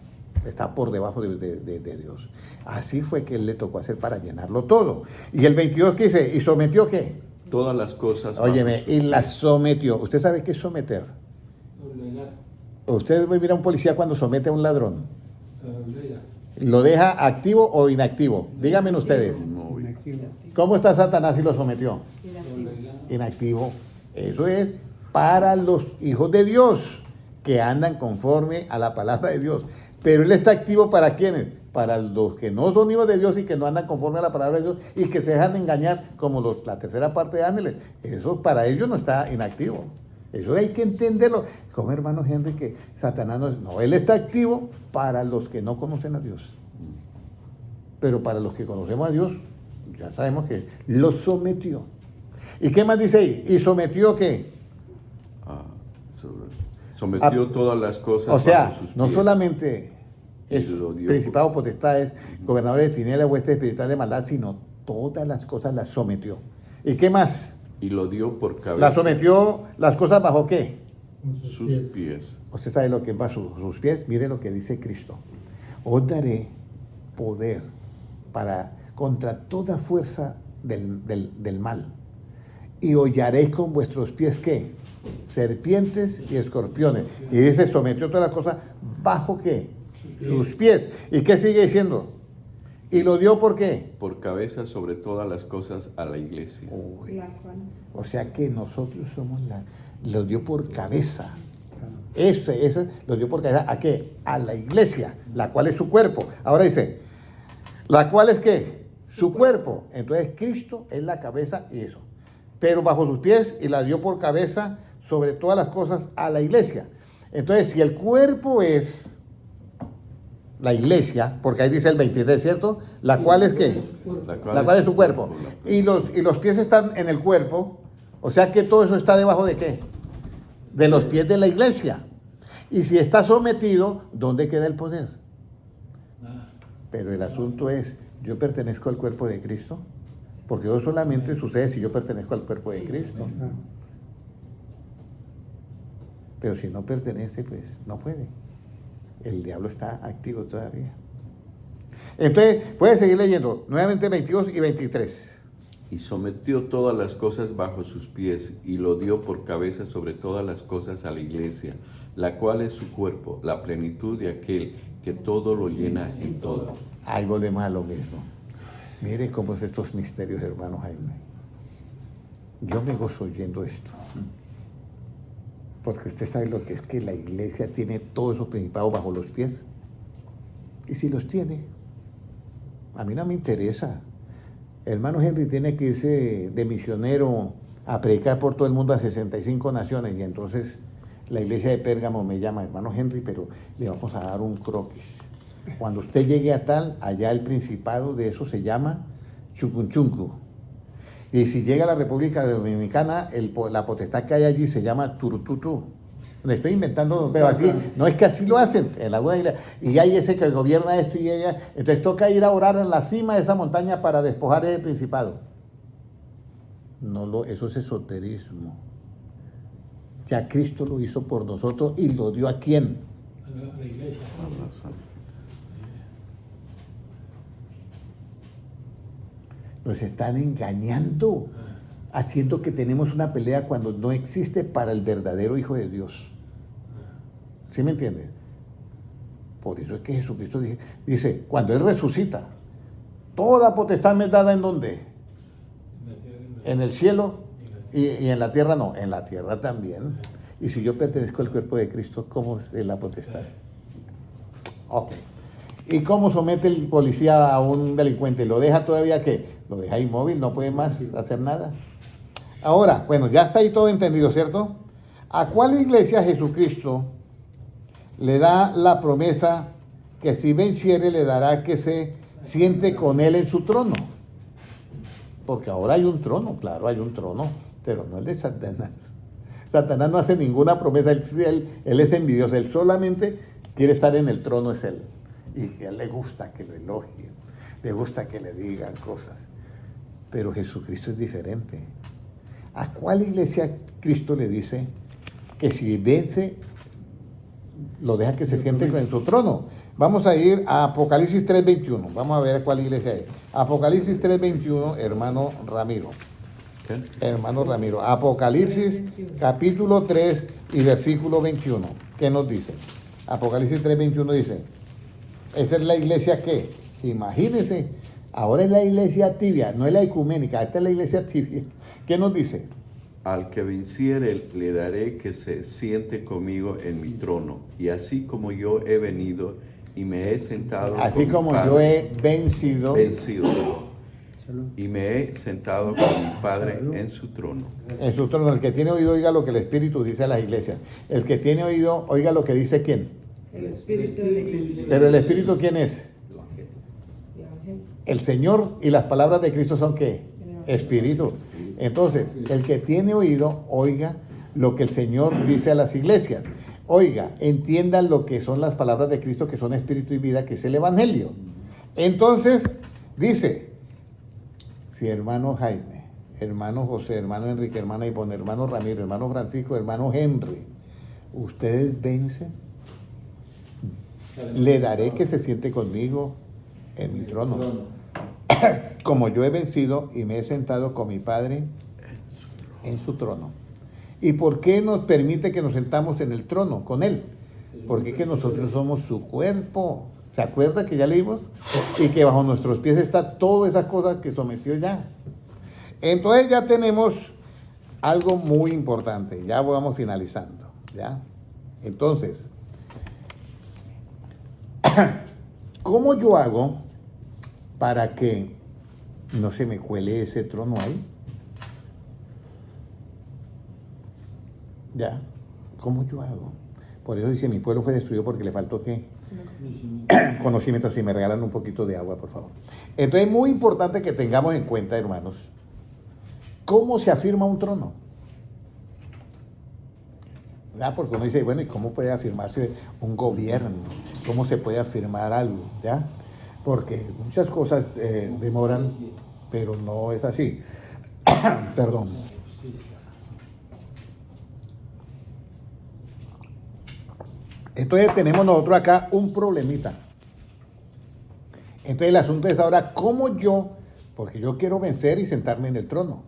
está por debajo de Dios. Así fue que él le tocó hacer para llenarlo todo. Y el 22, ¿qué dice? ¿Y sometió qué? Todas las cosas. Óyeme, y las sometió. ¿Usted sabe qué es someter? Usted mira a un policía cuando somete a un ladrón. ¿Lo deja activo o inactivo? Díganme ustedes. ¿Cómo está Satanás si lo sometió? Inactivo. Eso es para los hijos de Dios que andan conforme a la palabra de Dios. Pero él está activo ¿para quiénes? para los que no son hijos de Dios y que no andan conforme a la palabra de Dios y que se dejan engañar como la tercera parte de ángeles. Eso para ellos no está inactivo. Eso hay que entenderlo. Como hermano Henry, que Satanás no, él está activo para los que no conocen a Dios. Pero para los que conocemos a Dios, ya sabemos que los sometió. ¿Y qué más dice ahí? ¿Y sometió qué? Sometió todas las cosas O sea, bajo sus no pies. solamente Y es lo dio principados, potestades, gobernadores de tinieblas, huestes espirituales de maldad, sino todas las cosas las sometió. ¿Y qué más? Y lo dio por cabeza. ¿Las sometió las cosas bajo qué? Sus pies. Usted sabe lo que es bajo sus pies. Mire lo que dice Cristo. Os daré poder contra toda fuerza del mal. Y hollaréis con vuestros pies, ¿qué? Serpientes y escorpiones. Y dice, sometió todas las cosas bajo, ¿qué? Sus pies. ¿Y qué sigue diciendo? ¿Y lo dio por qué? Por cabeza sobre todas las cosas a la iglesia. Uy. O sea que nosotros somos lo dio por cabeza. Ese lo dio por cabeza. ¿A qué? A la iglesia, la cual es su cuerpo. Ahora dice, ¿la cual es qué? Su cuerpo. Entonces Cristo es la cabeza y eso. Pero bajo sus pies y la dio por cabeza sobre todas las cosas a la iglesia. Entonces, si el cuerpo es la iglesia, porque ahí dice el 23, ¿cierto? La cual es qué? La cual es su cuerpo. Y los pies están en el cuerpo, o sea que todo eso está debajo de qué? De los pies de la iglesia. Y si está sometido, ¿dónde queda el poder? Pero el asunto es, ¿yo pertenezco al cuerpo de Cristo? Porque eso solamente sucede si yo pertenezco al cuerpo de Cristo. Pero si no pertenece, pues no puede. El diablo está activo todavía. Entonces, puede seguir leyendo nuevamente 22 y 23. Y sometió todas las cosas bajo sus pies y lo dio por cabeza sobre todas las cosas a la iglesia, la cual es su cuerpo, la plenitud de aquel que todo lo llena en todo. Ahí volvemos a lo mismo. Mire cómo es estos misterios, hermano Jaime. Yo me gozo oyendo esto. Porque usted sabe lo que es que la iglesia tiene todos esos principados bajo los pies. Y si los tiene, a mí no me interesa. Hermano Henry tiene que irse de misionero a predicar por todo el mundo a 65 naciones. Y entonces la iglesia de Pérgamo me llama, hermano Henry, pero le vamos a dar un croquis. Cuando usted llegue a tal, allá el principado de eso se llama Chucunchuncu. Y si llega a la República Dominicana, la potestad que hay allí se llama Turututú. Le estoy inventando, pero así, no es que así lo hacen en la iglesia. Y hay ese que gobierna esto y ella. Entonces toca ir a orar en la cima de esa montaña para despojar ese principado. Eso es esoterismo. Ya Cristo lo hizo por nosotros y lo dio ¿a quién? A la iglesia. Nos están engañando, haciendo que tenemos una pelea cuando no existe para el verdadero Hijo de Dios. ¿Sí me entiendes? Por eso es que Jesucristo dice, cuando Él resucita, toda potestad me es dada ¿en dónde? En el cielo y en la tierra no, en la tierra también. Y si yo pertenezco al cuerpo de Cristo, ¿cómo es la potestad? Ok. ¿Y cómo somete el policía a un delincuente? ¿Lo deja todavía qué? Lo deja inmóvil, no puede más hacer nada. Ahora, bueno, ya está ahí todo entendido, ¿cierto? ¿A cuál iglesia Jesucristo le da la promesa que si venciere le dará que se siente con él en su trono? Porque ahora hay un trono, claro, hay un trono, pero no el de Satanás. Satanás no hace ninguna promesa, él es envidioso, él solamente quiere estar en el trono, es él. Y a él le gusta que lo elogien, le gusta que le digan cosas. Pero Jesucristo es diferente. ¿A cuál iglesia Cristo le dice que si vence, lo deja que se siente en su trono? Vamos a ir a Apocalipsis 3:21. Vamos a ver a cuál iglesia es. Apocalipsis 3:21, hermano Ramiro. ¿Qué? Hermano Ramiro. Apocalipsis capítulo 3 y versículo 21. ¿Qué nos dice? Apocalipsis 3:21 dice, esa es la iglesia que, imagínense, ahora es la iglesia tibia, no es la ecuménica, esta es la iglesia tibia. ¿Qué nos dice? Al que venciere le daré que se siente conmigo en mi trono, y así como yo he venido y me he sentado Así con mi como Padre, yo he vencido. vencido, y me he sentado con mi Padre en su trono. En su trono. El que tiene oído, oiga lo que el Espíritu dice a las iglesias. El que tiene oído, oiga lo que dice quién. El espíritu de la iglesia. Pero el Espíritu, ¿quién es? El ángel. El Señor, y las palabras de Cristo son ¿qué? Espíritu. Entonces, el que tiene oído, oiga lo que el Señor dice a las iglesias. Oiga, entiendan lo que son las palabras de Cristo, que son espíritu y vida, que es el Evangelio. Entonces, dice, si hermano Jaime, hermano José, hermano Enrique, hermana Ivonne, hermano Ramiro, hermano Francisco, hermano Henry, ustedes vencen, le daré que se siente conmigo en mi trono. Como yo he vencido y me he sentado con mi Padre en su trono. ¿Y por qué nos permite que nos sentamos en el trono con Él? Porque es que nosotros somos su cuerpo. ¿Se acuerda que ya leímos? Y que bajo nuestros pies está todas esas cosas que sometió ya. Entonces ya tenemos algo muy importante. Ya vamos finalizando. ¿Ya? Entonces, ¿cómo yo hago para que no se me cuele ese trono ahí? ¿Ya? ¿Cómo yo hago? Por eso dice, mi pueblo fue destruido porque le faltó ¿qué? Conocimiento. Si me regalan un poquito de agua, por favor. Entonces es muy importante que tengamos en cuenta, hermanos, cómo se afirma un trono. ¿Ya? Porque uno dice, bueno, ¿y cómo puede afirmarse un gobierno? ¿Cómo se puede afirmar algo? ¿Ya? Porque muchas cosas demoran, pero no es así. Perdón. Entonces tenemos nosotros acá un problemita. Entonces el asunto es ahora cómo yo, porque yo quiero vencer y sentarme en el trono,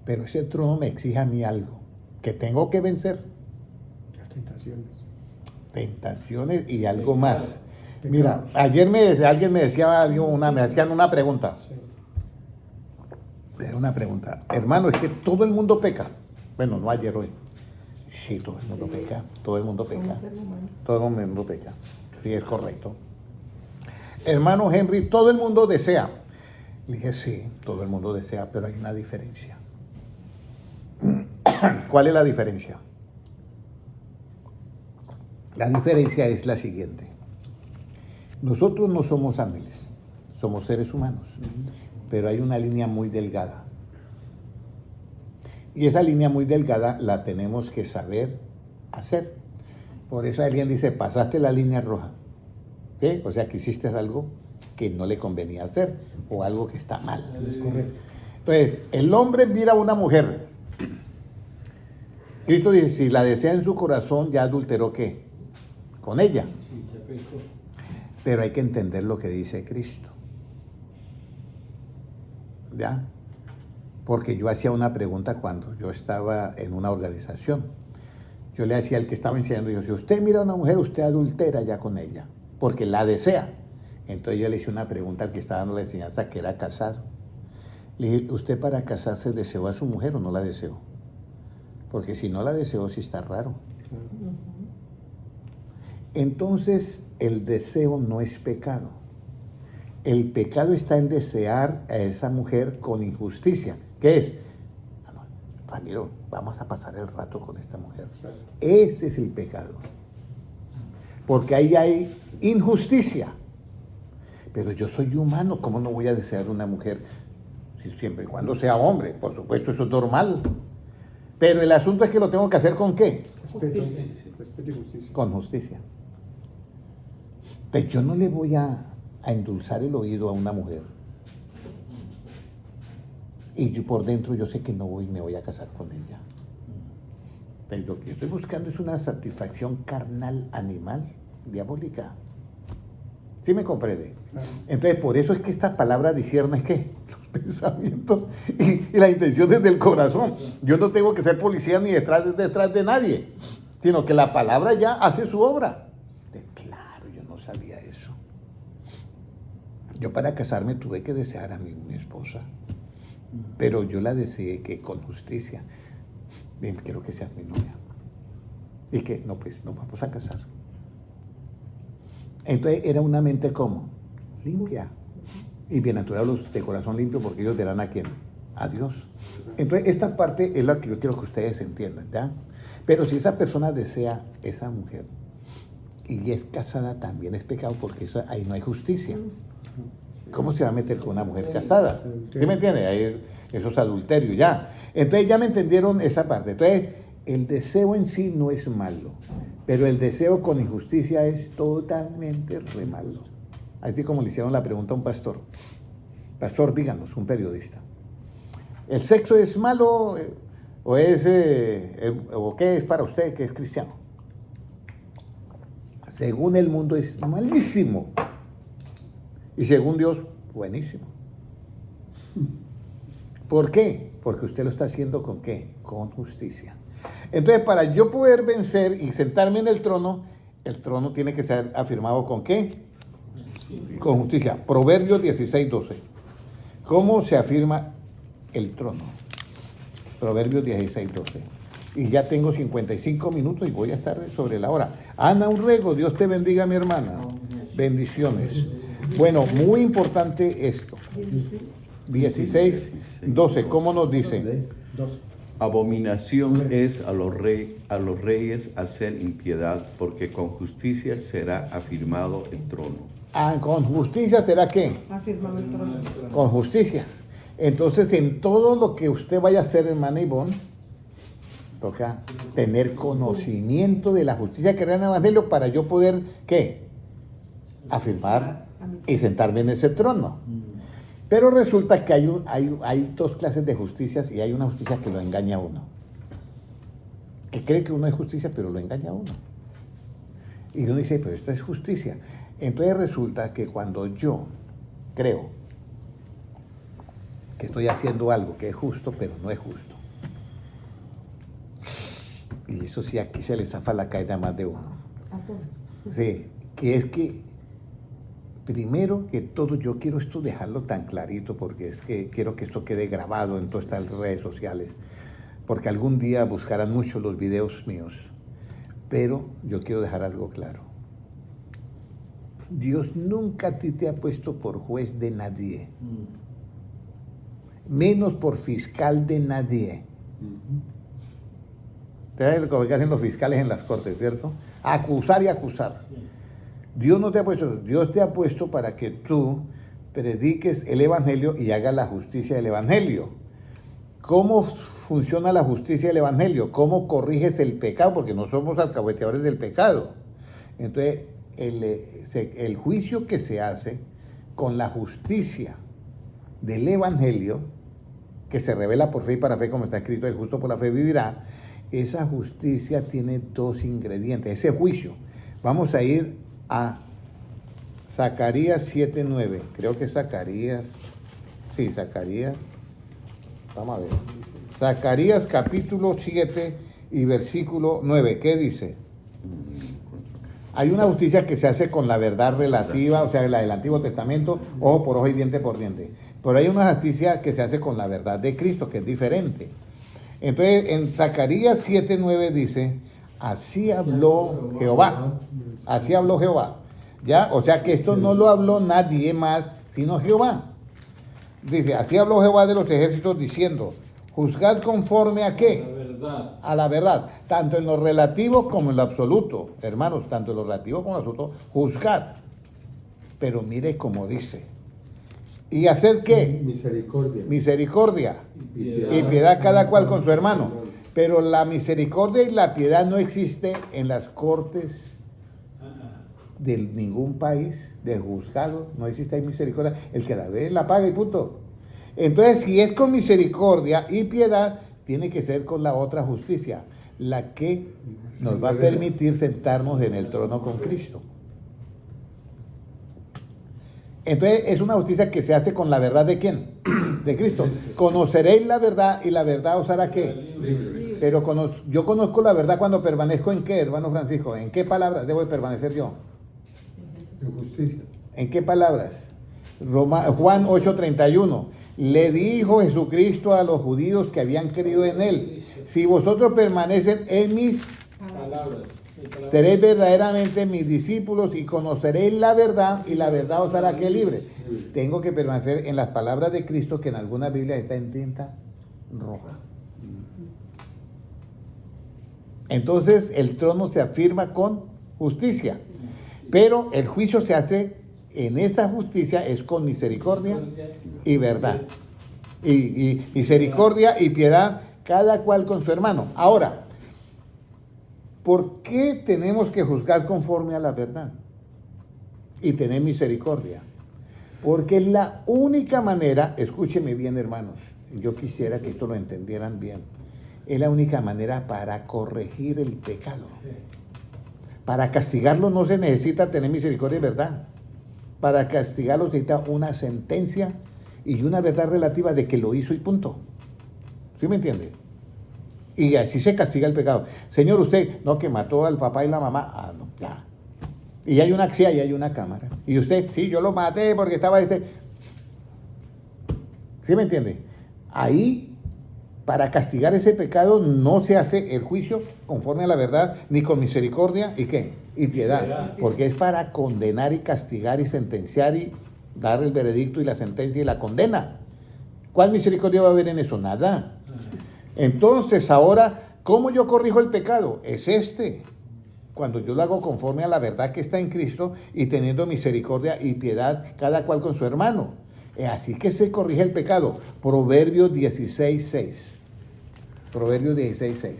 pero ese trono me exige a mí algo, que tengo que vencer. Las tentaciones. Tentaciones y algo más. Mira, ayer alguien me decía algo, me hacían una pregunta. Sí. Una pregunta. Hermano, es que todo el mundo peca. Bueno, no ayer, hoy. Sí, todo el mundo peca. Todo el mundo peca. Todo el mundo peca. Sí, es correcto. Hermano Henry, todo el mundo desea. Le dije, sí, todo el mundo desea, pero hay una diferencia. ¿Cuál es la diferencia? La diferencia es la siguiente. Nosotros no somos ángeles, somos seres humanos, pero hay una línea muy delgada. Y esa línea muy delgada la tenemos que saber hacer. Por eso alguien dice, pasaste la línea roja. ¿Sí? O sea, que hiciste algo que no le convenía hacer o algo que está mal. Es correcto. Entonces, el hombre mira a una mujer. Cristo dice, si la desea en su corazón, ya adulteró ¿qué? Con ella. Sí, ya pecó. Pero hay que entender lo que dice Cristo. ¿Ya? Porque yo hacía una pregunta cuando yo estaba en una organización. Yo le hacía al que estaba enseñando, yo, si usted mira a una mujer, usted adultera ya con ella, porque la desea. Entonces yo le hice una pregunta al que estaba dando la enseñanza, que era casado. Le dije, ¿usted para casarse deseó a su mujer o no la deseó? Porque si no la deseó, sí está raro. Claro. Entonces, el deseo no es pecado. El pecado está en desear a esa mujer con injusticia. ¿Qué es? Ah, no, Ramiro, vamos a pasar el rato con esta mujer. Exacto. Ese es el pecado. Porque ahí hay injusticia. Pero yo soy humano, ¿cómo no voy a desear una mujer? Si siempre y cuando sea hombre, por supuesto, eso es normal. Pero el asunto es que lo tengo que hacer ¿con qué? Respeto y justicia. Con justicia. Pero yo no le voy a endulzar el oído a una mujer. Y yo por dentro yo sé que no me voy a casar con ella. Pero lo que yo estoy buscando es una satisfacción carnal, animal, diabólica. ¿Sí me comprende? Claro. Entonces, por eso es que esta palabra discierne es que los pensamientos y las intenciones del corazón. Yo no tengo que ser policía ni detrás de nadie, sino que la palabra ya hace su obra. Claro, yo no sabía eso. Yo para casarme tuve que desear a mi esposa, pero yo la deseé que con justicia. Bien, quiero que seas mi novia. Y que, no, pues nos vamos a casar. Entonces era una mente como limpia. Y bienaventurados de corazón limpio, porque ellos verán a quién, a Dios. Entonces esta parte es la que yo quiero que ustedes entiendan, ¿ya? Pero si esa persona desea esa mujer y es casada, también es pecado, porque eso, ahí no hay justicia. ¿Cómo se va a meter con una mujer casada? ¿Sí me entiende? Ahí, eso es adulterio, ya. Entonces ya me entendieron esa parte. Entonces el deseo en sí no es malo, pero el deseo con injusticia es totalmente re malo. Así como le hicieron la pregunta a un pastor. Pastor, díganos, un periodista. ¿El sexo es malo o es o qué es para usted que es cristiano? Según el mundo es malísimo. Y según Dios, buenísimo. ¿Por qué? Porque usted lo está haciendo ¿con qué? Con justicia. Entonces, para yo poder vencer y sentarme en el trono tiene que ser afirmado ¿con qué? Con justicia. Proverbios 16:12. ¿Cómo se afirma el trono? Proverbios 16:12. Y ya tengo 55 minutos y voy a estar sobre la hora. Ana Urrego, Dios te bendiga, mi hermana. Bendiciones. Bueno, muy importante esto. 16:12. ¿Cómo nos dice? 12. Abominación es a los reyes hacer impiedad, porque con justicia será afirmado el trono. Ah, con justicia será qué? Afirmado el trono. Con justicia. Entonces, en todo lo que usted vaya a hacer, hermana Ivonne, toca tener conocimiento de la justicia que era en el Evangelio para yo poder, ¿qué? Afirmar y sentarme en ese trono. Pero resulta que hay dos clases de justicias y hay una justicia que lo engaña a uno. Que cree que uno es justicia, pero lo engaña a uno. Y uno dice, pero esto es justicia. Entonces resulta que cuando yo creo que estoy haciendo algo que es justo, pero no es justo. Y eso sí, aquí se le zafa la caída a más de uno. Sí, que es que, primero que todo, yo quiero esto dejarlo tan clarito, porque es que quiero que esto quede grabado en todas estas redes sociales, porque algún día buscarán mucho los videos míos, pero yo quiero dejar algo claro. Dios nunca a ti te ha puesto por juez de nadie, menos por fiscal de nadie. Ustedes lo que hacen los fiscales en las cortes, ¿cierto? Acusar y acusar. Dios no te ha puesto, Dios te ha puesto para que tú prediques el Evangelio y hagas la justicia del Evangelio. ¿Cómo funciona la justicia del Evangelio? ¿Cómo corriges el pecado? Porque no somos alcahueteadores del pecado. Entonces, el juicio que se hace con la justicia del Evangelio, que se revela por fe y para fe, como está escrito, el justo por la fe vivirá, esa justicia tiene dos ingredientes. Ese juicio, vamos a ir a Zacarías 7:9. Creo que Zacarías. Sí, Zacarías. Vamos a ver. Zacarías capítulo 7 y versículo 9. ¿Qué dice? Hay una justicia que se hace con la verdad relativa, o sea, la del Antiguo Testamento, ojo por ojo y diente por diente. Pero hay una justicia que se hace con la verdad de Cristo, que es diferente. Entonces, en Zacarías 7:9 dice, así habló Jehová. Así habló Jehová. ¿Ya? O sea que esto no lo habló nadie más, sino Jehová. Dice, así habló Jehová de los ejércitos diciendo, juzgad conforme a qué? La verdad. A la verdad, tanto en lo relativo como en lo absoluto. Hermanos, tanto en lo relativo como en lo absoluto, juzgad. Pero mire cómo dice. ¿Y hacer qué? Misericordia. Misericordia. piedad. Y piedad cada cual con su hermano. Pero la misericordia y la piedad no existe en las cortes de ningún país, de juzgado. No existe ahí misericordia. El que la ve, la paga y punto. Entonces, si es con misericordia y piedad, tiene que ser con la otra justicia, la que nos va a permitir sentarnos en el trono con Cristo. Entonces, es una justicia que se hace con la verdad ¿de quién? De Cristo. Conoceréis la verdad y la verdad os hará ¿qué? Pero yo conozco la verdad cuando permanezco en qué, hermano Francisco. ¿En qué palabras debo de permanecer yo? En justicia. ¿En qué palabras? Juan 8:31. Le dijo Jesucristo a los judíos que habían creído en él, si vosotros permanecen en mis Palabras. Seréis verdaderamente mis discípulos y conoceréis la verdad y la verdad os hará que libre. Tengo que permanecer en las palabras de Cristo, que en algunas Biblias está en tinta roja. Entonces el trono se afirma con justicia, pero el juicio se hace en esta justicia es con misericordia y verdad. Y misericordia y piedad, cada cual con su hermano. Ahora, ¿por qué tenemos que juzgar conforme a la verdad y tener misericordia? Porque es la única manera, escúcheme bien, hermanos, yo quisiera que esto lo entendieran bien, es la única manera para corregir el pecado. Para castigarlo no se necesita tener misericordia y verdad. Para castigarlo se necesita una sentencia y una verdad relativa de que lo hizo y punto. ¿Sí me entiende? Y así se castiga el pecado. Señor, usted, no, que mató al papá y la mamá. Ah, no, ya. Y hay una acción y hay una cámara. Y usted, sí, yo lo maté porque estaba ¿Sí me entiende? Ahí, para castigar ese pecado, no se hace el juicio conforme a la verdad, ni con misericordia, ¿y qué? Y piedad. Porque es para condenar y castigar y sentenciar y dar el veredicto y la sentencia y la condena. ¿Cuál misericordia va a haber en eso? Nada. Entonces, ahora, ¿cómo yo corrijo el pecado? Es cuando yo lo hago conforme a la verdad que está en Cristo y teniendo misericordia y piedad, cada cual con su hermano. Así que se corrige el pecado. Proverbios 16:6. Proverbios 16:6.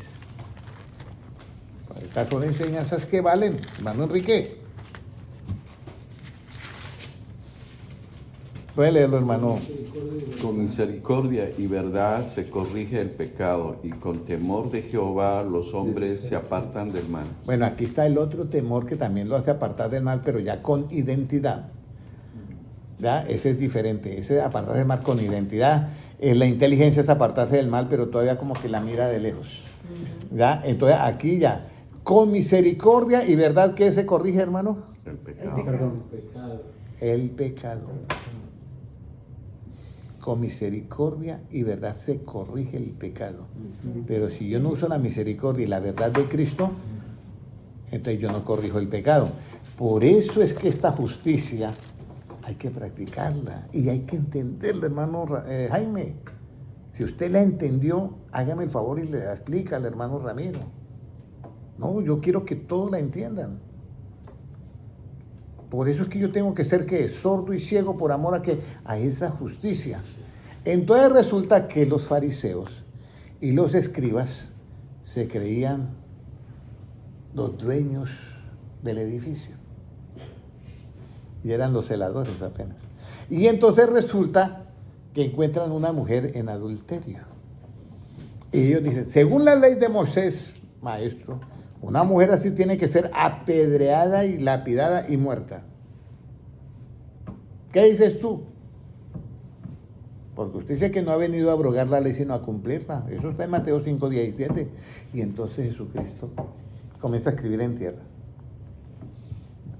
Estas son enseñanzas que valen, hermano Enrique. Puede leerlo, hermano. Con misericordia y verdad se corrige el pecado, y con temor de Jehová los hombres se apartan del mal. Bueno, aquí está el otro temor que también lo hace apartar del mal, pero ya con identidad. ¿Ya? Ese es diferente, ese apartarse del mal con identidad. La inteligencia es apartarse del mal, pero todavía como que la mira de lejos. ¿Ya? Entonces aquí ya, con misericordia y verdad, ¿qué se corrige, hermano? El pecado. Perdón. El pecado. Con misericordia y verdad se corrige el pecado. Pero si yo no uso la misericordia y la verdad de Cristo, entonces yo no corrijo el pecado. Por eso es que esta justicia hay que practicarla y hay que entenderla, hermano Jaime. Si usted la entendió, hágame el favor y le explica al hermano Ramiro. No, yo quiero que todos la entiendan. Por eso es que yo tengo que ser sordo y ciego por amor a esa justicia. Entonces resulta que los fariseos y los escribas se creían los dueños del edificio. Y eran los celadores apenas. Y entonces resulta que encuentran una mujer en adulterio. Y ellos dicen, según la ley de Moisés, maestro, una mujer así tiene que ser apedreada y lapidada y muerta. ¿Qué dices tú? Porque usted dice que no ha venido a abrogar la ley sino a cumplirla. Eso está en Mateo 5:17. Y entonces Jesucristo comienza a escribir en tierra.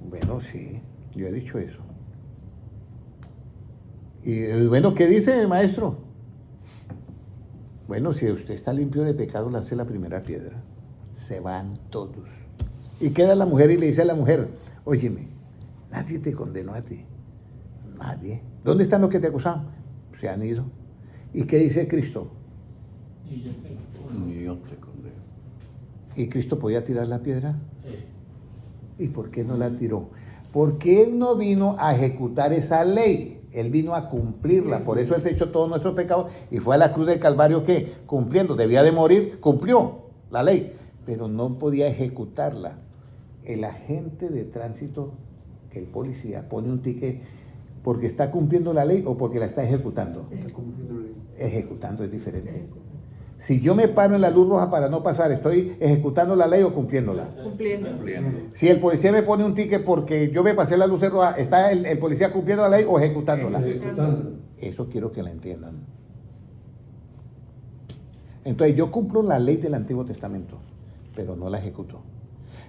Bueno, sí, yo he dicho eso. Y bueno, ¿qué dice, maestro? Bueno, si usted está limpio de pecado, lance la primera piedra. Se van todos. Y queda la mujer y le dice a la mujer, óyeme, nadie te condenó a ti. Nadie. ¿Dónde están los que te acusaban? Se han ido. ¿Y qué dice Cristo? Y yo te Ni yo te condeno. ¿Y Cristo podía tirar la piedra? Sí. ¿Y por qué no la tiró? Porque Él no vino a ejecutar esa ley. Él vino a cumplirla. Por eso Él se echó todos nuestros pecados y fue a la cruz del Calvario que cumpliendo. Debía de morir, cumplió la ley. Pero no podía ejecutarla. El agente de tránsito, el policía, pone un ticket porque está cumpliendo la ley o porque la está ejecutando. Está cumpliendo la ley. Ejecutando es diferente. Si yo me paro en la luz roja para no pasar, ¿estoy ejecutando la ley o cumpliéndola? Cumpliendo. Si el policía me pone un ticket porque yo me pasé la luz roja, ¿está el policía cumpliendo la ley o ejecutándola? Ejecutando. Eso quiero que la entiendan. Entonces yo cumplo la ley del Antiguo Testamento, pero no la ejecuto.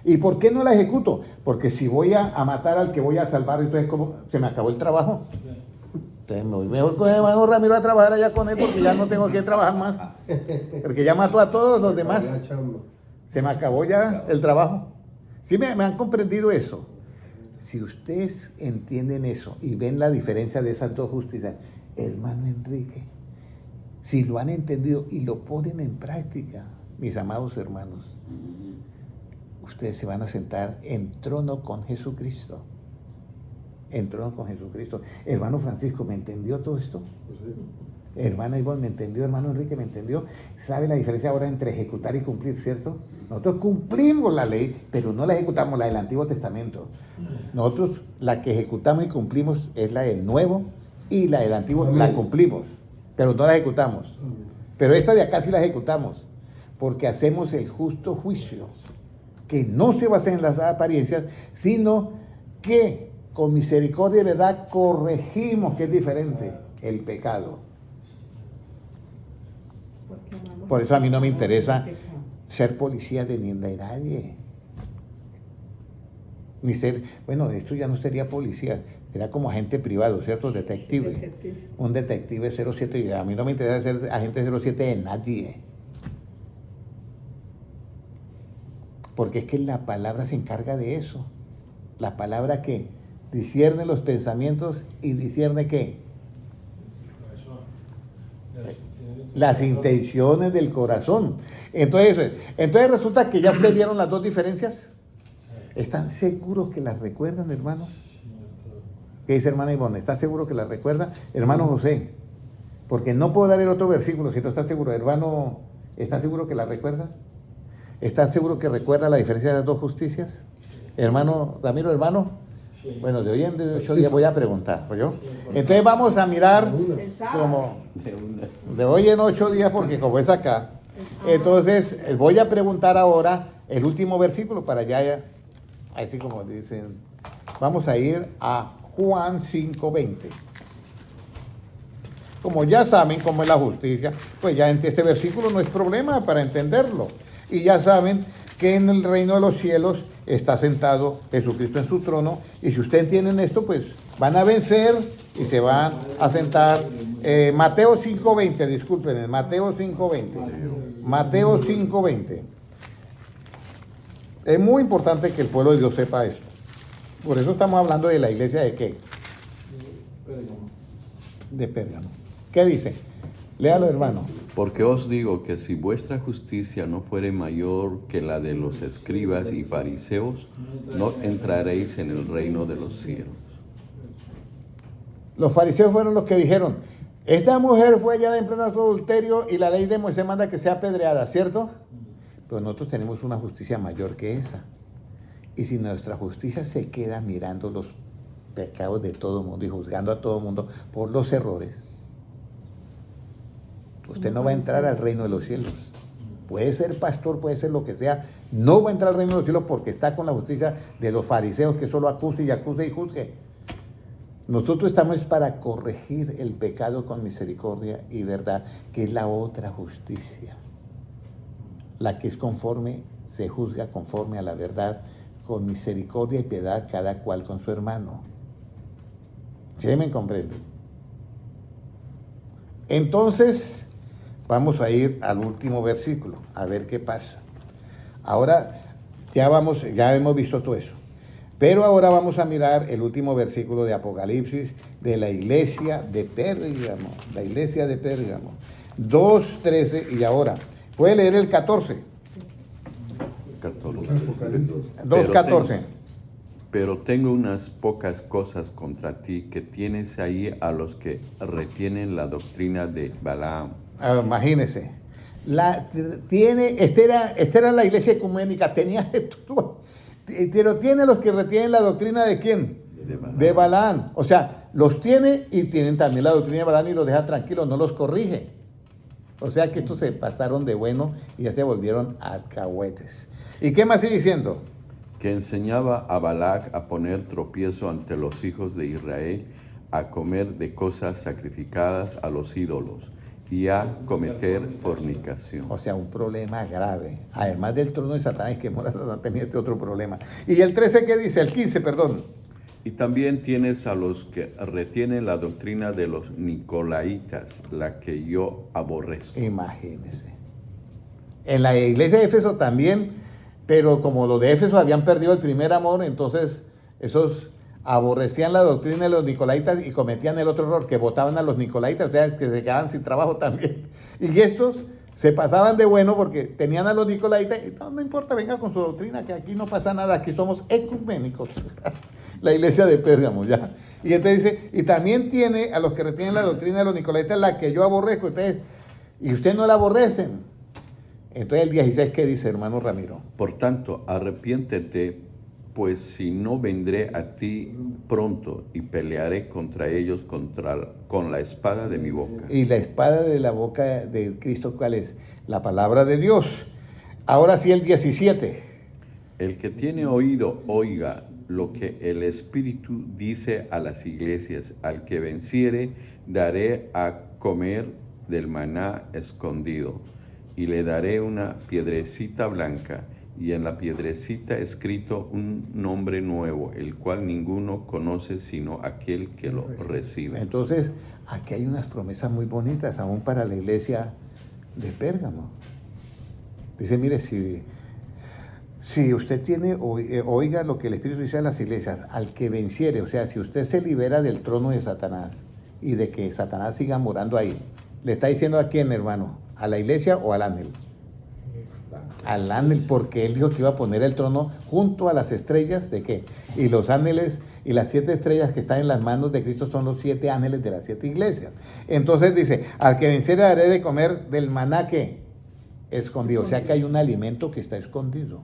¿Y por qué no la ejecuto? Porque si voy a matar al que voy a salvar, entonces ¿cómo? Se me acabó el trabajo. Entonces me voy mejor con el hermano Ramiro a trabajar allá con él porque ya no tengo que trabajar más. Porque ya mató a todos los demás. La chamba. Se me acabó ya el trabajo. ¿Sí me han comprendido eso? Si ustedes entienden eso y ven la diferencia de esas dos justicias, hermano Enrique, si lo han entendido y lo ponen en práctica, mis amados hermanos, ustedes se van a sentar en trono con Jesucristo. En trono con Jesucristo. Hermano Francisco, ¿me entendió todo esto? Pues sí. Hermana Ivonne, ¿me entendió? Hermano Enrique, ¿me entendió? ¿Sabe la diferencia ahora entre ejecutar y cumplir, cierto? Nosotros cumplimos la ley, pero no la ejecutamos, la del Antiguo Testamento. Nosotros la que ejecutamos y cumplimos es la del Nuevo, y la del Antiguo la cumplimos, pero no la ejecutamos. Pero esta de acá sí la ejecutamos, porque hacemos el justo juicio, que no se basa en las apariencias, sino que con misericordia y verdad corregimos, que es diferente, el pecado. Por eso a mí no me interesa ser policía de nadie. Ni ser, bueno, esto ya no sería policía, era como agente privado, ¿cierto? Detective. Un detective 07, y a mí no me interesa ser agente 07 de nadie. Porque es que la palabra se encarga de eso. La palabra que discierne los pensamientos y discierne ¿qué? Las intenciones del corazón. Entonces resulta que ya ustedes vieron las dos diferencias. ¿Están seguros que las recuerdan, hermano? ¿Qué dice hermana Ivonne? ¿Está seguro que las recuerda? Hermano José, porque no puedo dar el otro versículo si no está seguro. Hermano, ¿está seguro que la recuerda? ¿Está seguro que recuerda la diferencia de las dos justicias? Hermano Ramiro, hermano. Sí. Bueno, de hoy en 8 días voy a preguntar, ¿oyó? Entonces vamos a mirar como de hoy en 8 días, porque como es acá. Entonces voy a preguntar ahora el último versículo para allá, así como dicen. Vamos a ir a Juan 5:20. Como ya saben cómo es la justicia, pues ya entre este versículo no es problema para entenderlo. Y ya saben que en el reino de los cielos está sentado Jesucristo en su trono. Y si ustedes entienden esto, pues van a vencer y se van a sentar. Mateo 5:20, disculpen, Mateo 5:20. Mateo 5:20. Es muy importante que el pueblo de Dios sepa esto. Por eso estamos hablando de la iglesia de ¿qué? De Pérgamo. ¿Qué dice? Léalo, hermano. Porque os digo que si vuestra justicia no fuere mayor que la de los escribas y fariseos, no entraréis en el reino de los cielos. Los fariseos fueron los que dijeron, esta mujer fue hallada en pleno adulterio y la ley de Moisés manda que sea apedreada, ¿cierto? Pero nosotros tenemos una justicia mayor que esa. Y si nuestra justicia se queda mirando los pecados de todo el mundo y juzgando a todo el mundo por los errores, usted no va a entrar al reino de los cielos. Puede ser pastor, puede ser lo que sea, no va a entrar al reino de los cielos porque está con la justicia de los fariseos que solo acuse y juzgue. Nosotros estamos para corregir el pecado con misericordia y verdad, que es la otra justicia. La que es conforme, se juzga conforme a la verdad, con misericordia y piedad, cada cual con su hermano. ¿Sí me comprenden? Entonces, vamos a ir al último versículo, a ver qué pasa. Ahora, ya hemos visto todo eso. Pero ahora vamos a mirar el último versículo de Apocalipsis de la iglesia de Pérgamo. La iglesia de Pérgamo. 2:13 y ahora. ¿Puede leer el 14? 14. 2:14. Pero tengo unas pocas cosas contra ti, que tienes ahí a los que retienen la doctrina de Balaam. Imagínese. Esta era la iglesia ecuménica, tenía de todo. Pero tiene los que retienen la doctrina de ¿quién? De Balaam. O sea, los tiene y tienen también la doctrina de Balaam y los deja tranquilos, no los corrige. O sea que estos se pasaron de bueno y ya se volvieron alcahuetes. ¿Y qué más sigue diciendo? Que enseñaba a Balac a poner tropiezo ante los hijos de Israel, a comer de cosas sacrificadas a los ídolos y a cometer fornicación. O sea, un problema grave. Además del trono de Satanás, que mora Satanás, tenía este otro problema. ¿Y el 13 qué dice? El 15, perdón. Y también tienes a los que retienen la doctrina de los nicolaitas, la que yo aborrezco. Imagínese. En la iglesia de Éfeso también Pero como los de Éfeso habían perdido el primer amor, entonces esos aborrecían la doctrina de los nicolaitas y cometían el otro error, que votaban a los nicolaitas, o sea, que se quedaban sin trabajo también. Y estos se pasaban de bueno porque tenían a los nicolaitas y no importa, venga con su doctrina, que aquí no pasa nada, aquí somos ecuménicos. La iglesia de Pérgamo, ya. Y entonces dice, y también tiene a los que retienen la doctrina de los nicolaitas, la que yo aborrezco, entonces, y ustedes no la aborrecen. Entonces el 16, ¿qué dice, hermano Ramiro? Por tanto, arrepiéntete, pues si no vendré a ti pronto y pelearé contra ellos con la espada de mi boca. Y la espada de la boca de Cristo, ¿cuál es? La palabra de Dios. Ahora sí el 17. El que tiene oído, oiga lo que el Espíritu dice a las iglesias. Al que venciere, daré a comer del maná escondido, y le daré una piedrecita blanca, y en la piedrecita escrito un nombre nuevo, el cual ninguno conoce sino aquel que lo recibe. Entonces, aquí hay unas promesas muy bonitas, aún para la iglesia de Pérgamo. Dice, mire, si usted tiene, oiga lo que el Espíritu dice a las iglesias, al que venciere, o sea, si usted se libera del trono de Satanás y de que Satanás siga morando ahí, ¿le está diciendo a quién, hermano? ¿A la iglesia o al ángel? Al ángel, porque él dijo que iba a poner el trono junto a las estrellas de qué. Y los ángeles y las 7 estrellas que están en las manos de Cristo son los 7 ángeles de las 7 iglesias. Entonces dice, al que venciere daré de comer del maná que escondido. O sea que hay un alimento que está escondido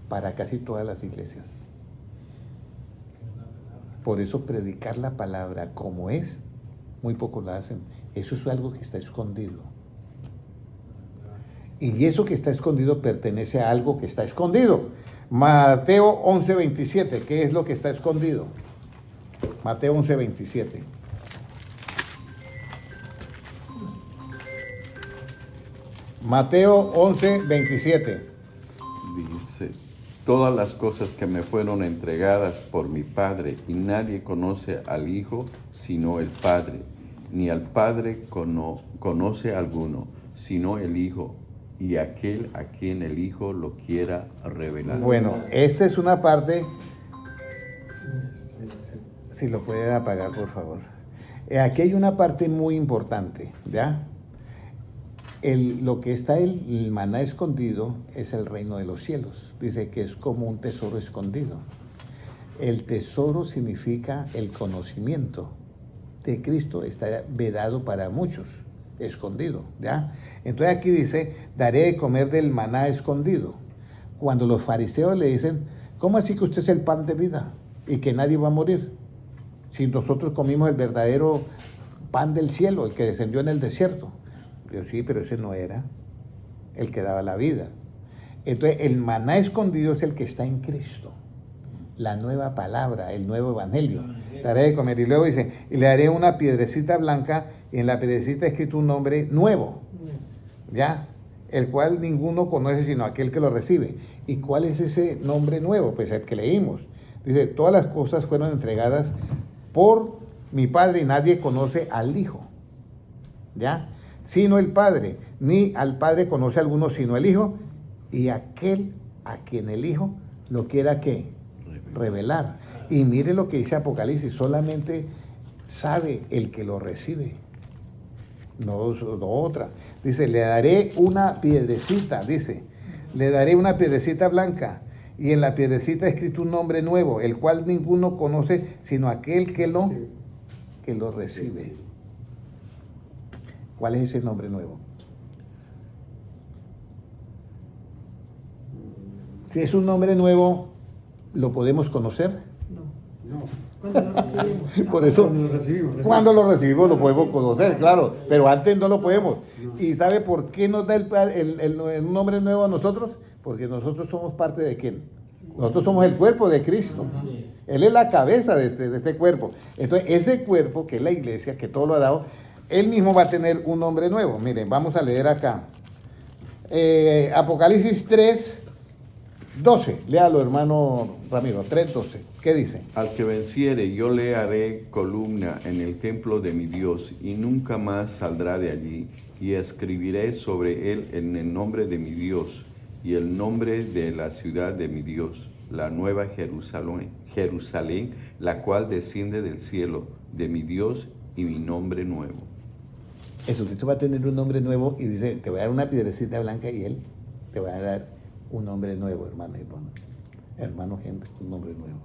para casi todas las iglesias. Por eso predicar la palabra como es, muy pocos la hacen. Eso es algo que está escondido. Y eso que está escondido pertenece a algo que está escondido. Mateo 11:27, ¿qué es lo que está escondido? Mateo 11:27. Mateo 11:27. Dice, todas las cosas que me fueron entregadas por mi Padre, y nadie conoce al Hijo sino el Padre, ni al Padre conoce alguno, sino el Hijo, y aquel a quien el Hijo lo quiera revelar. Bueno, esta es una parte, si lo pueden apagar, por favor. Aquí hay una parte muy importante, ¿ya? Lo que está el maná escondido es el reino de los cielos. Dice que es como un tesoro escondido. El tesoro significa el conocimiento de Cristo, está vedado para muchos, escondido, ¿ya? Entonces aquí dice, daré de comer del maná escondido. Cuando los fariseos le dicen, ¿cómo así que usted es el pan de vida y que nadie va a morir? Si nosotros comimos el verdadero pan del cielo, el que descendió en el desierto. Yo sí, pero ese no era el que daba la vida. Entonces el maná escondido es el que está en Cristo, la nueva palabra, el nuevo evangelio. Daré de comer. Y luego dice, y le daré una piedrecita blanca, y en la piedrecita escrito un nombre nuevo, ¿ya? El cual ninguno conoce sino aquel que lo recibe. ¿Y cuál es ese nombre nuevo? Pues el que leímos. Dice, todas las cosas fueron entregadas por mi Padre y nadie conoce al Hijo, ¿ya? Sino el Padre, ni al Padre conoce alguno sino el Hijo, y aquel a quien el Hijo lo quiera ¿qué? Revelar. Y mire lo que dice Apocalipsis, solamente sabe el que lo recibe, no otra. Dice, le daré una piedrecita, dice, le daré una piedrecita blanca, y en la piedrecita escrito un nombre nuevo, el cual ninguno conoce sino aquel que lo recibe. ¿Cuál es ese nombre nuevo? Si es un nombre nuevo, ¿lo podemos conocer? No. Cuando lo recibimos. Por eso, Cuando lo recibimos. cuando lo recibimos lo podemos conocer, claro, pero antes no lo podemos. ¿Y sabe por qué nos da el nombre nuevo a nosotros? Porque nosotros somos parte de ¿quién? Nosotros somos el cuerpo de Cristo. Él es la cabeza de este cuerpo. Entonces, ese cuerpo, que es la iglesia, que todo lo ha dado, él mismo va a tener un nombre nuevo. Miren, vamos a leer acá. Apocalipsis 3, 12, léalo hermano Ramiro, 3:12. ¿Qué dice? Al que venciere, yo le haré columna en el templo de mi Dios, y nunca más saldrá de allí, y escribiré sobre él en el nombre de mi Dios, y el nombre de la ciudad de mi Dios, la nueva Jerusalén, la cual desciende del cielo, de mi Dios, y mi nombre nuevo. Jesucristo va a tener un nombre nuevo y dice, te voy a dar una piedrecita blanca y él te va a dar un nombre nuevo, hermano Ivonne. Hermano, gente, un nombre nuevo.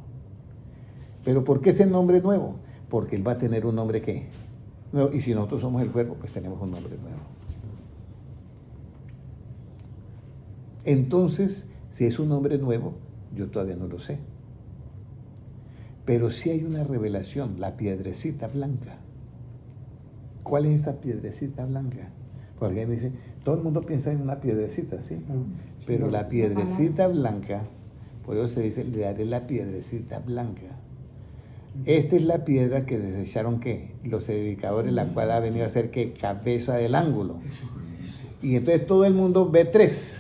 ¿Pero por qué ese nombre nuevo? Porque él va a tener un nombre ¿qué? Nuevo. Y si nosotros somos el cuerpo, pues tenemos un nombre nuevo. Entonces, si es un nombre nuevo, yo todavía no lo sé. Pero sí hay una revelación, la piedrecita blanca. ¿Cuál es esa piedrecita blanca? Porque alguien dice, todo el mundo piensa en una piedrecita, ¿sí? Pero la piedrecita blanca, por eso se dice, le daré la piedrecita blanca. Esta es la piedra que desecharon, ¿qué? Los edificadores, la cual ha venido a ser, ¿qué? Cabeza del ángulo. Y entonces todo el mundo ve 3.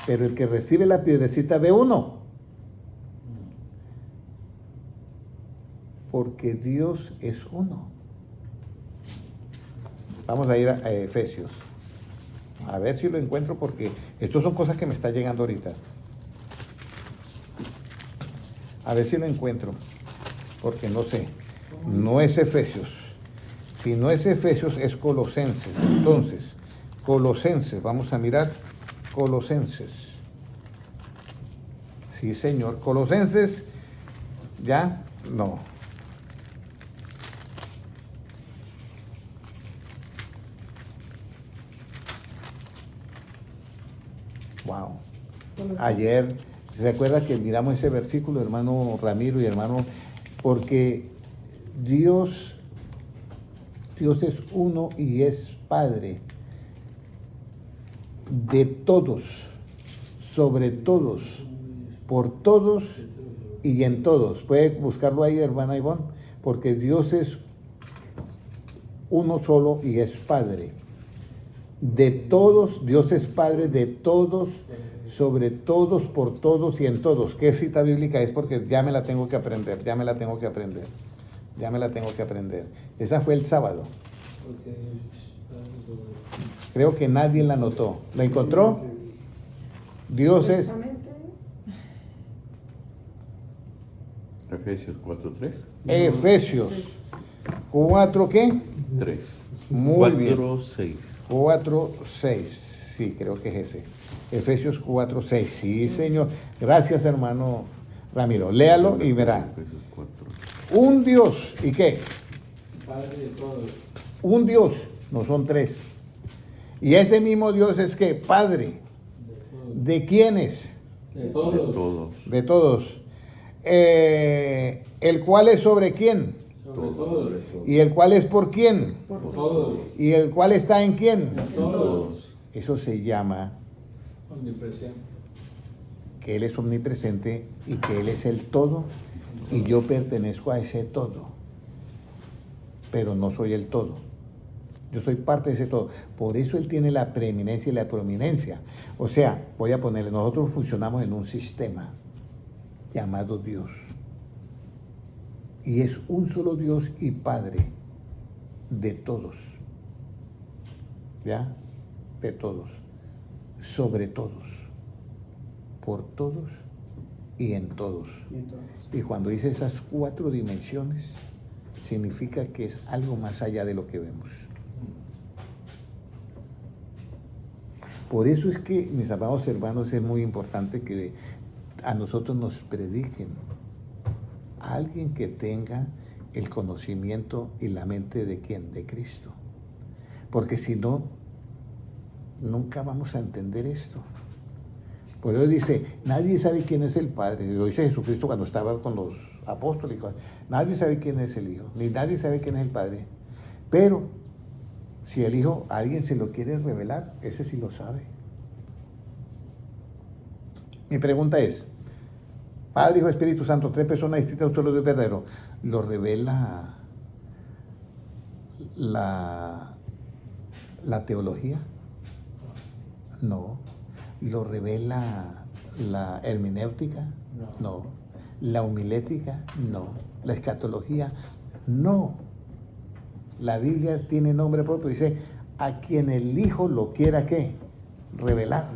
Pero el que recibe la piedrecita ve 1. Porque Dios es uno. Vamos a ir a Efesios. A ver si lo encuentro porque estas son cosas que me están llegando ahorita. A ver si lo encuentro. Porque no sé. No es Efesios. Si no es Efesios, es Colosenses. Entonces, Colosenses. Vamos a mirar Colosenses. Sí, señor. Colosenses. ¿Ya? No. Wow. Ayer, ¿se acuerda que miramos ese versículo, hermano Ramiro y hermano? Porque Dios es uno y es Padre de todos, sobre todos, por todos y en todos. Puede buscarlo ahí, hermana Ivonne, porque Dios es uno solo y es Padre. De todos, Dios es Padre de todos, sobre todos, por todos y en todos. ¿Qué cita bíblica es? Porque ya me la tengo que aprender. Esa fue el sábado. Creo que nadie la notó. ¿La encontró? Dios es... Efesios 4:3. Efesios 4, ¿qué? 3. Muy bien. 4:6. 4:6. Sí, creo que es ese. Efesios 4:6. Sí, señor. Gracias, hermano Ramiro. Léalo y verá. Efesios 4. Un Dios. ¿Y qué? Padre de todos. Un Dios. No son 3. Y ese mismo Dios es que Padre. ¿De quiénes? De De todos. todos. De todos. El cual es sobre quién. Sobre todos. Y el cual es por quién. Por todos. Y el cual está en quién. En todos. Eso se llama Omnipresente. que Él es omnipresente y que Él es el todo y yo pertenezco a ese todo, pero no soy el todo. Yo soy parte de ese todo. Por eso Él tiene la preeminencia y la prominencia. O sea, voy a ponerle, nosotros funcionamos en un sistema llamado Dios. Y es un solo Dios y Padre de todos. ¿Ya? De todos. Sobre todos. Por todos y en todos. Y cuando dice esas 4 dimensiones, significa que es algo más allá de lo que vemos. Por eso es que, mis amados hermanos, es muy importante que a nosotros nos prediquen a alguien que tenga el conocimiento y la mente de ¿quién? De Cristo. Porque si no, nunca vamos a entender esto. Por eso dice, nadie sabe quién es el Padre. Lo dice Jesucristo cuando estaba con los apóstoles. Nadie sabe quién es el Hijo, ni nadie sabe quién es el Padre. Pero si el Hijo a alguien se lo quiere revelar, ese sí lo sabe. Mi pregunta es, Padre, Hijo, Espíritu Santo, 3 personas distintas, un solo Dios verdadero, ¿lo revela la teología? No. ¿Lo revela la hermenéutica? No. ¿La homilética? No. ¿La escatología? No. La Biblia tiene nombre propio, dice, a quien el Hijo lo quiera, ¿qué? Revelar.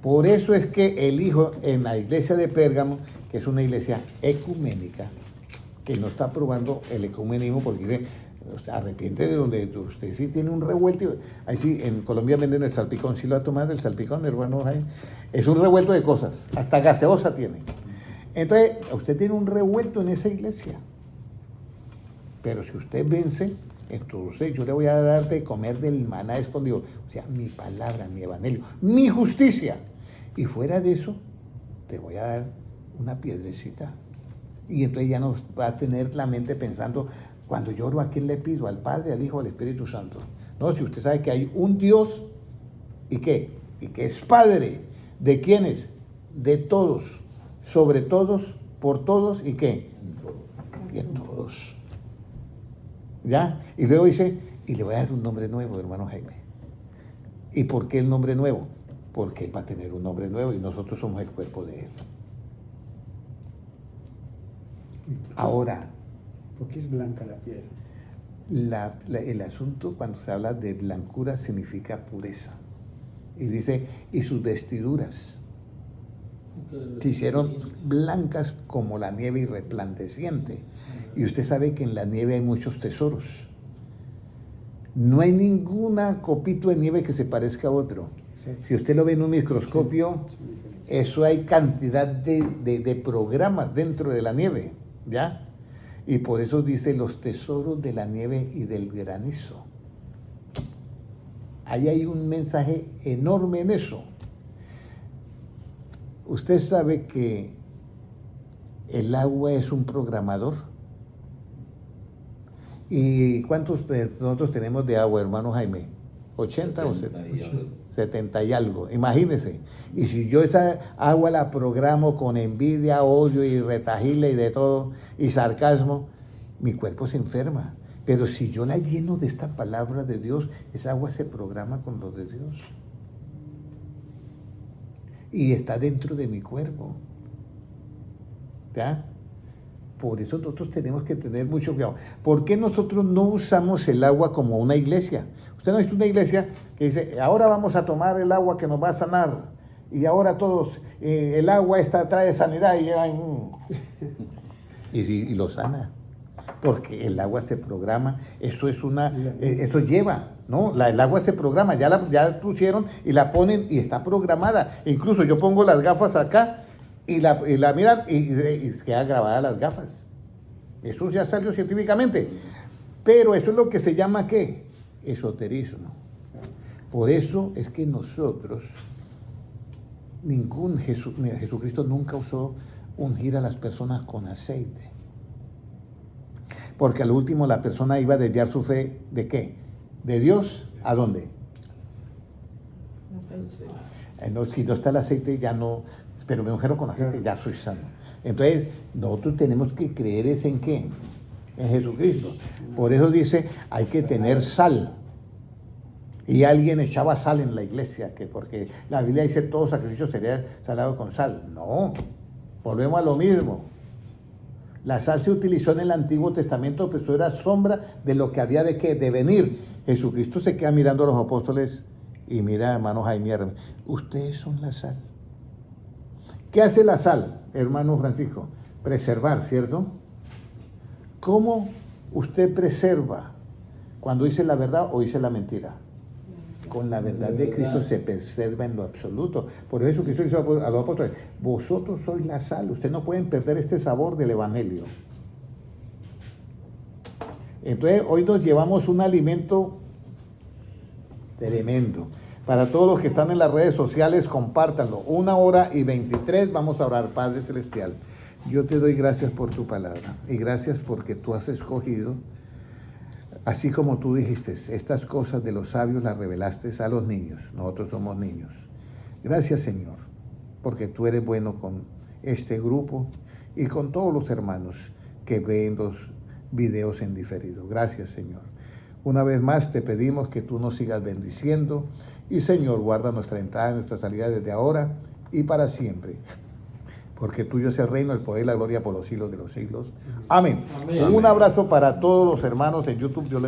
Por eso es que el Hijo en la iglesia de Pérgamo, que es una iglesia ecuménica, que no está aprobando el ecumenismo porque dice, arrepiente de donde usted sí tiene un revuelto. Ahí sí, en Colombia venden el salpicón, ¿sí lo ha tomado el salpicón, hermano Jaime? Es un revuelto de cosas, hasta gaseosa tiene. Entonces, usted tiene un revuelto en esa iglesia. Pero si usted vence, entonces yo le voy a dar de comer del maná escondido. O sea, mi palabra, mi evangelio, mi justicia. Y fuera de eso, te voy a dar una piedrecita. Y entonces ya no va a tener la mente pensando, cuando lloro, ¿a quién le pido? ¿Al Padre, al Hijo, al Espíritu Santo? No, si usted sabe que hay un Dios, ¿y qué? Y que es Padre. ¿De quiénes? De todos, sobre todos, por todos, ¿y qué? Y en todos. ¿Ya? Y luego dice, y le voy a dar un nombre nuevo, hermano Jaime. ¿Y por qué el nombre nuevo? Porque él va a tener un nombre nuevo y nosotros somos el cuerpo de él. Ahora, ¿Por qué es blanca la piel? el asunto cuando se habla de blancura significa pureza. Y dice, y sus vestiduras se hicieron blancas como la nieve y resplandeciente. Y usted sabe que en la nieve hay muchos tesoros. No hay ninguna copito de nieve que se parezca a otro. Sí. Si usted lo ve en un microscopio, eso hay cantidad de programas dentro de la nieve, ¿ya? Y por eso dice los tesoros de la nieve y del granizo. Ahí hay un mensaje enorme en eso. Usted sabe que el agua es un programador. ¿Y cuántos de nosotros tenemos de agua, hermano Jaime? ¿80 o 70 y algo? Imagínese. Y si yo esa agua la programo con envidia, odio y retajile y de todo, y sarcasmo, mi cuerpo se enferma. Pero si yo la lleno de esta palabra de Dios, esa agua se programa con lo de Dios. Y está dentro de mi cuerpo. ¿Ya? Por eso nosotros tenemos que tener mucho cuidado. ¿Por qué nosotros no usamos el agua como una iglesia? Usted no ha visto una iglesia que dice, ahora vamos a tomar el agua que nos va a sanar. Y ahora todos, el agua esta trae sanidad y llegan... y lo sana. Porque el agua se programa, eso es eso lleva, ¿no? El agua se programa, ya la pusieron y la ponen y está programada. Incluso yo pongo las gafas acá y la miran y queda grabada las gafas. Eso ya salió científicamente. Pero eso es lo que se llama, ¿qué? Esoterismo. Por eso es que nosotros, Jesucristo nunca usó ungir a las personas con aceite. Porque al último la persona iba a desviar su fe, ¿de qué? ¿De Dios? ¿A dónde? No, si no está el aceite ya no, pero me ungieron con aceite, ya soy sano. Entonces, nosotros tenemos que creer es en qué, en Jesucristo. Por eso dice, hay que tener sal. Y alguien echaba sal en la iglesia, que porque la Biblia dice todo sacrificio sería salado con sal. No, volvemos a lo mismo. La sal se utilizó en el Antiguo Testamento, pero eso era sombra de lo que había de venir. Jesucristo se queda mirando a los apóstoles y mira, hermano Jaime, ustedes son la sal. ¿Qué hace la sal, hermano Francisco? Preservar, ¿cierto? ¿Cómo usted preserva? ¿Cuando dice la verdad o dice la mentira? Con la verdad de Cristo se preserva en lo absoluto. Por eso Cristo dice a los apóstoles, vosotros sois la sal, ustedes no pueden perder este sabor del evangelio. Entonces hoy nos llevamos un alimento tremendo. Para todos los que están en las redes sociales, compártanlo. 1:23 vamos a orar. Padre Celestial, yo te doy gracias por tu palabra y gracias porque tú has escogido, así como tú dijiste, estas cosas de los sabios las revelaste a los niños. Nosotros somos niños. Gracias, Señor, porque tú eres bueno con este grupo y con todos los hermanos que ven los videos en diferido. Gracias, Señor. Una vez más te pedimos que tú nos sigas bendiciendo y Señor, guarda nuestra entrada y nuestra salida desde ahora y para siempre. Porque tuyo es el reino, el poder y la gloria por los siglos de los siglos. Amén. Amén. Un abrazo para todos los hermanos en YouTube. Dios les